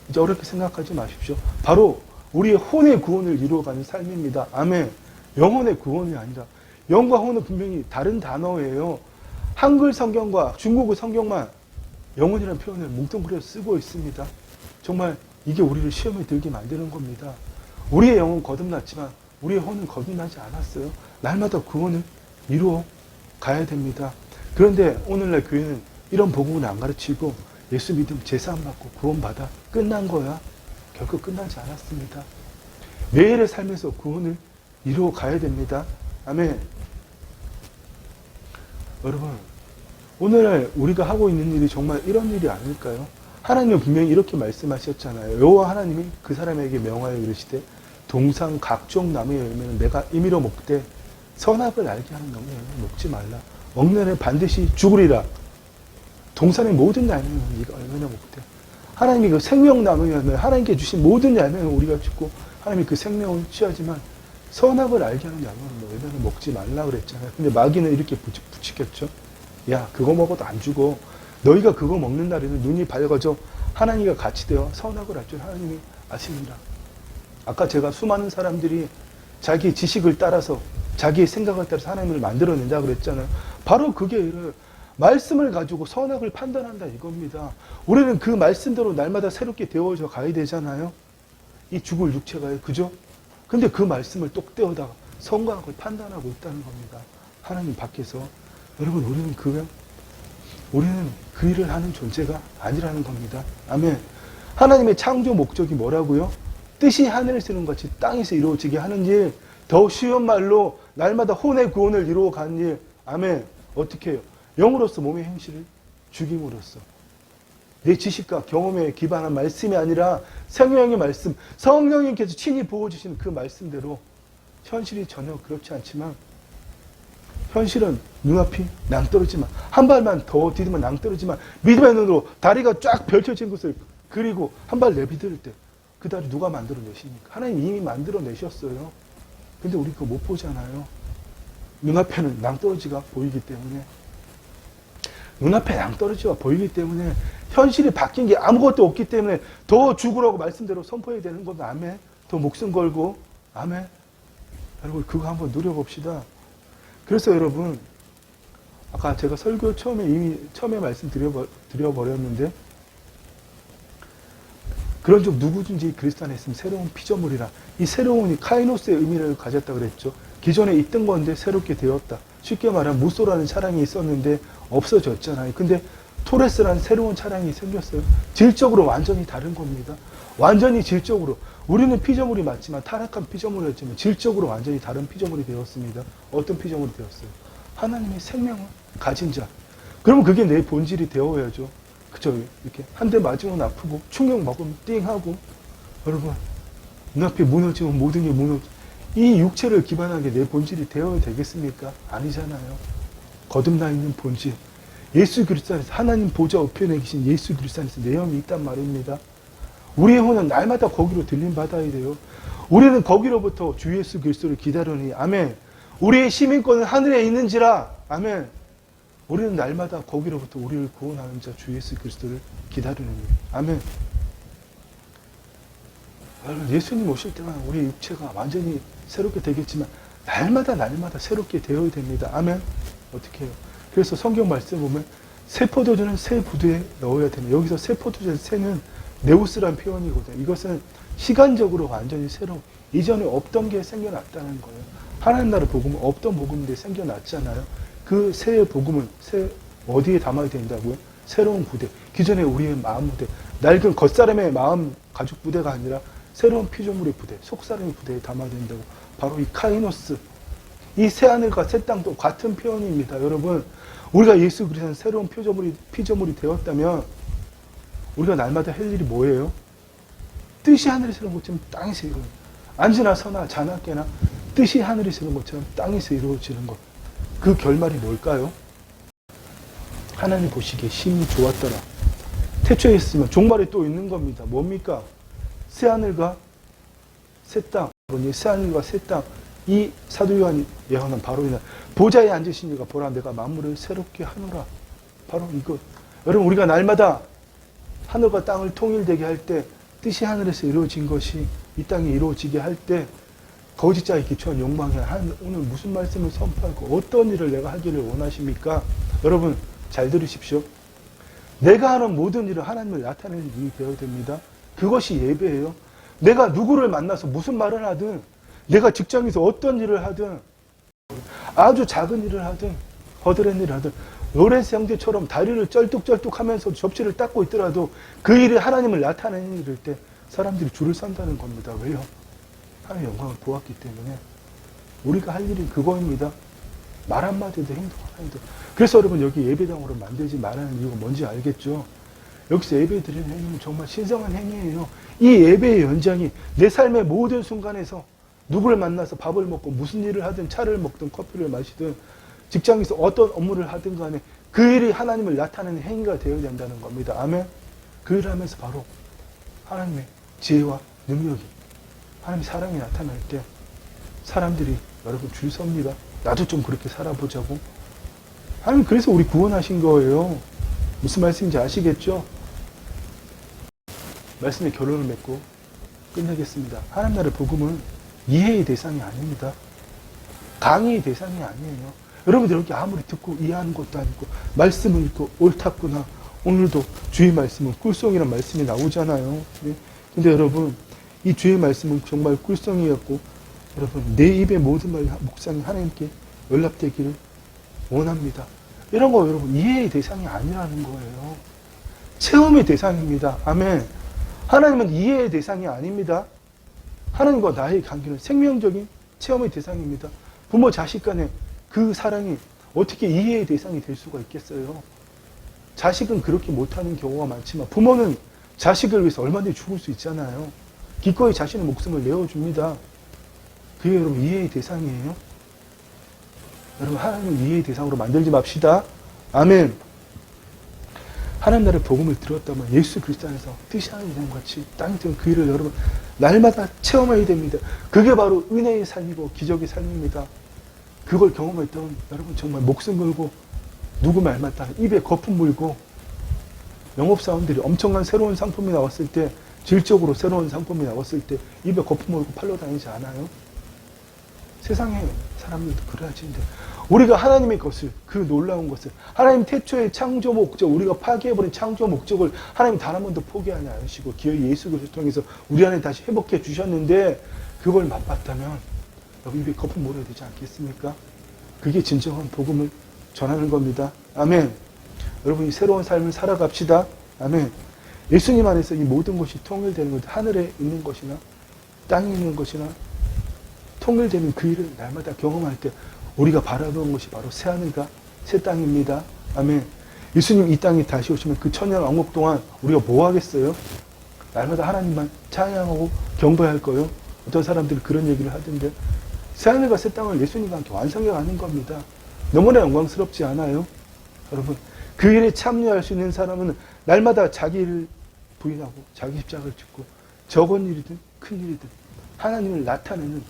이제 어렵게 생각하지 마십시오. 바로 우리의 혼의 구원을 이루어가는 삶입니다. 아멘. 영혼의 구원이 아니라, 영과 혼은 분명히 다른 단어예요. 한글 성경과 중국어 성경만 영혼이라는 표현을 뭉뚱그려 쓰고 있습니다. 정말 이게 우리를 시험에 들게 만드는 겁니다. 우리의 영은 거듭났지만 우리의 혼은 거듭나지 않았어요. 날마다 구원을 이루어 가야 됩니다. 그런데 오늘날 교회는 이런 복음을 안 가르치고 예수 믿음 제사함 받고 구원받아 끝난 거야. 결코 끝나지 않았습니다. 매일의 삶에서 구원을 이루어 가야 됩니다. 아멘. 여러분, 오늘날 우리가 하고 있는 일이 정말 이런 일이 아닐까요? 하나님은 분명히 이렇게 말씀하셨잖아요. 여호와 하나님이 그 사람에게 명하여 이르시되 동상 각종 나무의 열매는 내가 임의로 먹되 선악을 알게 하는 나무의 열매는 먹지 말라. 먹는 애는 반드시 죽으리라. 동산의 모든 열매는 네가 얼마나 먹되. 하나님이 그 생명나무의 열매, 하나님께 주신 모든 열매는 우리가 죽고 하나님이 그 생명을 취하지만 선악을 알게 하는 열매는 먹지 말라 그랬잖아요. 근데 마귀는 이렇게 부추겼죠. 야, 그거 먹어도 안 죽어. 너희가 그거 먹는 날에는 눈이 밝아져 하나님과 같이 되어 선악을 알 줄 하나님이 아십니다. 아까 제가 수많은 사람들이 자기 지식을 따라서, 자기의 생각을 따라서 하나님을 만들어낸다 그랬잖아요. 바로 그게 말씀을 가지고 선악을 판단한다 이겁니다. 우리는 그 말씀대로 날마다 새롭게 되어져 가야 되잖아요. 이 죽을 육체가요. 그죠? 근데 그 말씀을 똑 떼어다가 선과 악을 판단하고 있다는 겁니다. 하나님 밖에서. 여러분, 우리는 그 일을 하는 존재가 아니라는 겁니다. 아멘. 하나님의 창조 목적이 뭐라고요? 뜻이 하늘에서 이룬 같이 땅에서 이루어지게 하는 일, 더 쉬운 말로 날마다 혼의 구원을 이루어가는 일. 아멘. 어떻게 해요? 영으로서 몸의 행실을 죽임으로써 내 지식과 경험에 기반한 말씀이 아니라 성령의 말씀, 성령님께서 친히 부어주시는 그 말씀대로 현실이 전혀 그렇지 않지만 현실은 눈앞이 낭떠러지만 한 발만 더 디디면 낭떠러지만 믿음의 눈으로 다리가 쫙 펼쳐진 것을 그리고 한 발 내비들 때 그 다리 누가 만들어내십니까? 하나님 이미 만들어내셨어요. 근데 우리 그거 못 보잖아요. 눈앞에는 낭떠러지가 보이기 때문에 눈앞에 낭떠러지가 보이기 때문에 현실이 바뀐 게 아무것도 없기 때문에 더 죽으라고 말씀대로 선포해야 되는 건 아멘. 더 목숨 걸고 아멘. 여러분 그거 한번 누려봅시다. 그래서 여러분 아까 제가 설교 처음에 말씀드려버렸는데 그런 적 누구든지 그리스도 안에 있으면 새로운 피조물이라. 이 새로운이 카이노스의 의미를 가졌다 그랬죠. 기존에 있던 건데 새롭게 되었다. 쉽게 말하면 무소라는 차량이 있었는데 없어졌잖아요. 근데 토레스라는 새로운 차량이 생겼어요. 질적으로 완전히 다른 겁니다. 완전히 질적으로. 우리는 피조물이 맞지만 타락한 피조물이었지만 질적으로 완전히 다른 피조물이 되었습니다. 어떤 피조물이 되었어요? 하나님의 생명을 가진 자. 그러면 그게 내 본질이 되어야죠. 그죠? 이렇게 한 대 맞으면 아프고 충격 먹으면 띵하고 여러분 눈앞에 무너지면 모든 게 무너져. 이 육체를 기반하게 내 본질이 되어야 되겠습니까? 아니잖아요. 거듭나 있는 본질. 예수 그리스도 안에서 하나님 보좌 우편에 계신 예수 그리스도 안에서 내 영이 있단 말입니다. 우리의 혼은 날마다 거기로 들림 받아야 돼요. 우리는 거기로부터 주 예수 그리스도를 기다리니 아멘. 우리의 시민권은 하늘에 있는지라 아멘. 우리는 날마다 거기로부터 우리를 구원하는 자 주 예수 그리스도를 기다리는 거예요. 아멘. 여러분 예수님 오실 때만 우리 육체가 완전히 새롭게 되겠지만 날마다 새롭게 되어야 됩니다. 아멘. 어떻게 해요? 그래서 성경 말씀 보면 새 포도주는 새 부두에 넣어야 됩니다. 여기서 새 포도주의 새는 네우스라는 표현이거든요. 이것은 시간적으로 완전히 새로운 이전에 없던 게 생겨났다는 거예요. 하나님 나라 복음은 없던 복음인데 생겨났잖아요. 그 새 복음은 어디에 담아야 된다고요? 새로운 부대. 기존에 우리의 마음 부대. 낡은 겉사람의 마음 가죽 부대가 아니라 새로운 피조물의 부대, 속사람의 부대에 담아야 된다고. 바로 이 카이노스. 이 새하늘과 새 땅도 같은 표현입니다. 여러분, 우리가 예수 그리스도는 새로운 피조물이 되었다면 우리가 날마다 할 일이 뭐예요? 뜻이 하늘에서 이루어진 것처럼 땅에서 이루어지는 것. 안지나 서나 자나 깨나 뜻이 하늘에서 이루어진 것처럼 땅에서 이루어지는 것. 그 결말이 뭘까요? 하나님 보시기에 심히 좋았더라. 태초에 있으면 종말이 또 있는 겁니다. 뭡니까? 새하늘과 새 땅. 새하늘과 새 땅. 이 사도 요한이 예언한 바로 이날 보좌에 앉으신 이가 보라 내가 만물을 새롭게 하노라. 바로 이것. 여러분 우리가 날마다 하늘과 땅을 통일되게 할 때 뜻이 하늘에서 이루어진 것이 이 땅에 이루어지게 할 때 거짓자의 기초한 욕망이 오늘 무슨 말씀을 선포하고 어떤 일을 내가 하기를 원하십니까? 여러분 잘 들으십시오. 내가 하는 모든 일은 하나님을 나타내는 일이 되어야 됩니다. 그것이 예배예요. 내가 누구를 만나서 무슨 말을 하든 내가 직장에서 어떤 일을 하든 아주 작은 일을 하든 허드렛 일을 하든 로렌스 형제처럼 다리를 쩔뚝쩔뚝 하면서 접시를 닦고 있더라도 그 일이 하나님을 나타내는 일일 때 사람들이 줄을 선다는 겁니다. 왜요? 하나님의 영광을 보았기 때문에 우리가 할 일이 그거입니다. 말 한마디도 행동 하나도. 그래서 여러분 여기 예배당으로 만들지 말라는 이유가 뭔지 알겠죠? 여기서 예배 드리는 행위는 정말 신성한 행위예요. 이 예배의 연장이 내 삶의 모든 순간에서 누구를 만나서 밥을 먹고 무슨 일을 하든 차를 먹든 커피를 마시든 직장에서 어떤 업무를 하든 간에 그 일이 하나님을 나타내는 행위가 되어야 된다는 겁니다. 아멘. 그 일을 하면서 바로 하나님의 지혜와 능력이 하나님의 사랑이 나타날 때 사람들이 여러분 줄 섭니다. 나도 좀 그렇게 살아보자고. 하나님 그래서 우리 구원하신 거예요. 무슨 말씀인지 아시겠죠? 말씀의 결론을 맺고 끝내겠습니다. 하나님 나라의 복음은 이해의 대상이 아닙니다. 강의의 대상이 아니에요. 여러분들 이렇게 아무리 듣고 이해하는 것도 아니고 말씀을 읽고 옳았구나. 오늘도 주의 말씀은 꿀송이라는 말씀이 나오잖아요. 네? 근데 여러분 이 주의 말씀은 정말 꿀송이었고 여러분 내 입의 모든 말 묵상이 하나님께 연락되기를 원합니다. 이런 거 여러분 이해의 대상이 아니라는 거예요. 체험의 대상입니다. 아멘. 하나님은 이해의 대상이 아닙니다. 하나님과 나의 관계는 생명적인 체험의 대상입니다. 부모 자식 간의 그 사랑이 어떻게 이해의 대상이 될 수가 있겠어요? 자식은 그렇게 못하는 경우가 많지만 부모는 자식을 위해서 얼마든지 죽을 수 있잖아요. 기꺼이 자신의 목숨을 내어줍니다. 그게 여러분 이해의 대상이에요. 여러분 하나님을 이해의 대상으로 만들지 맙시다. 아멘. 하나님 나라의 복음을 들었다면 예수 그리스도 안에서 뜻이 하는 이름 같이 땅에 뜨는 그 일을 여러분 날마다 체험해야 됩니다. 그게 바로 은혜의 삶이고 기적의 삶입니다. 그걸 경험했던 여러분 정말 목숨 걸고 누구 말 맞다 입에 거품 물고 영업사원들이 엄청난 새로운 상품이 나왔을 때 질적으로 새로운 상품이 나왔을 때 입에 거품 물고 팔러 다니지 않아요? 세상에 사람들도 그래야지. 우리가 하나님의 것을, 그 놀라운 것을, 하나님 태초의 창조 목적, 우리가 파괴해버린 창조 목적을 하나님 단 한 번도 포기하지 않으시고 기어이 예수 그리스도를 통해서 우리 안에 다시 회복해 주셨는데 그걸 맛봤다면 여러분 입에 거품 물어야 되지 않겠습니까? 그게 진정한 복음을 전하는 겁니다. 아멘. 여러분 이 새로운 삶을 살아갑시다. 아멘. 예수님 안에서 이 모든 것이 통일되는 것, 하늘에 있는 것이나 땅에 있는 것이나 통일되는 그 일을 날마다 경험할 때 우리가 바라보는 것이 바로 새하늘과 새 땅입니다. 아멘. 예수님 이 땅에 다시 오시면 그 천년 왕국 동안 우리가 뭐 하겠어요? 날마다 하나님만 찬양하고 경배할 거요. 어떤 사람들이 그런 얘기를 하던데 새하늘과 새 땅을 예수님과 함께 완성해 가는 겁니다. 너무나 영광스럽지 않아요? 여러분 그 일에 참여할 수 있는 사람은 날마다 자기를 부인하고 자기 십자가를 짓고 적은 일이든 큰 일이든 하나님을 나타내는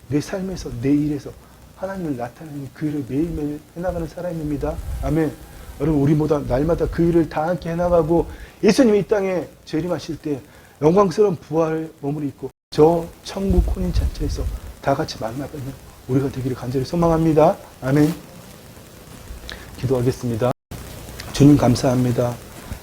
내 삶에서 내 일에서 하나님을 나타내는 그 일을 매일매일 해나가는 사람입니다. 아멘. 여러분 우리 모두 날마다 그 일을 다 함께 해나가고 예수님이 이 땅에 재림하실 때 영광스러운 부활의 몸을 입고 저 천국 혼인 잔치에서 다 같이 만나뵙는 우리가 되기를 간절히 소망합니다. 아멘. 기도하겠습니다. 주님 감사합니다.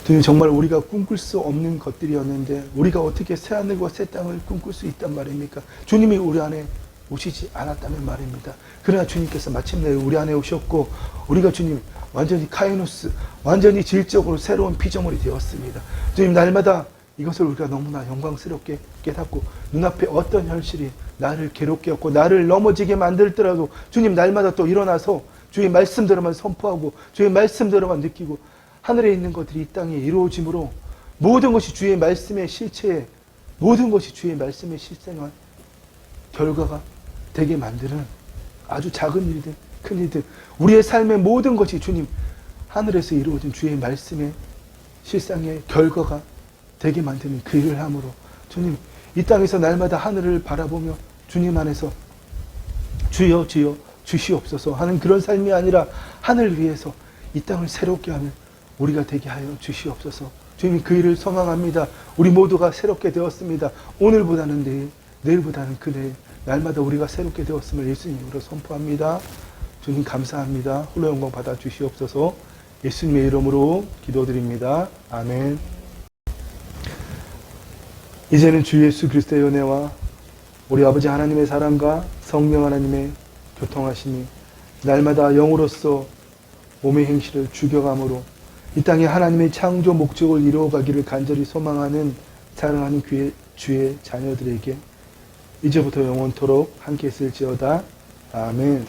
주님 정말 우리가 꿈꿀 수 없는 것들이었는데 우리가 어떻게 새하늘과 새 땅을 꿈꿀 수 있단 말입니까? 주님이 우리 안에 오시지 않았다는 말입니다. 그러나 주님께서 마침내 우리 안에 오셨고 우리가 주님 완전히 카이노스, 완전히 질적으로 새로운 피조물이 되었습니다. 주님 날마다 이것을 우리가 너무나 영광스럽게 깨닫고 눈앞에 어떤 현실이 나를 괴롭게 했고 나를 넘어지게 만들더라도 주님 날마다 또 일어나서 주의 말씀대로만 선포하고 주의 말씀대로만 느끼고 하늘에 있는 것들이 이 땅에 이루어짐으로 모든 것이 주의 말씀의 실체에 모든 것이 주의 말씀의 실생활 결과가 되게 만드는 아주 작은 일이든 큰 일이든 우리의 삶의 모든 것이 주님 하늘에서 이루어진 주의 말씀의 실상의 결과가 되게 만드는 그 일을 함으로 주님 이 땅에서 날마다 하늘을 바라보며 주님 안에서 주여 주여 주시옵소서 하는 그런 삶이 아니라 하늘 위에서 이 땅을 새롭게 하는 우리가 되게 하여 주시옵소서. 주님 그 일을 소망합니다. 우리 모두가 새롭게 되었습니다. 오늘보다는 내일, 내일보다는 그 내일 날마다 우리가 새롭게 되었음을 예수님으로 선포합니다. 주님 감사합니다. 홀로 영광 받아 주시옵소서. 예수님의 이름으로 기도드립니다. 아멘. 이제는 주 예수 그리스도의 은혜와 우리 아버지 하나님의 사랑과 성령 하나님의 교통하심이 날마다 영으로서 몸의 행실을 죽여감으로 이 땅에 하나님의 창조 목적을 이루어가기를 간절히 소망하는 사랑하는 주의 자녀들에게 이제부터 영원토록 함께 있을지어다. 아멘.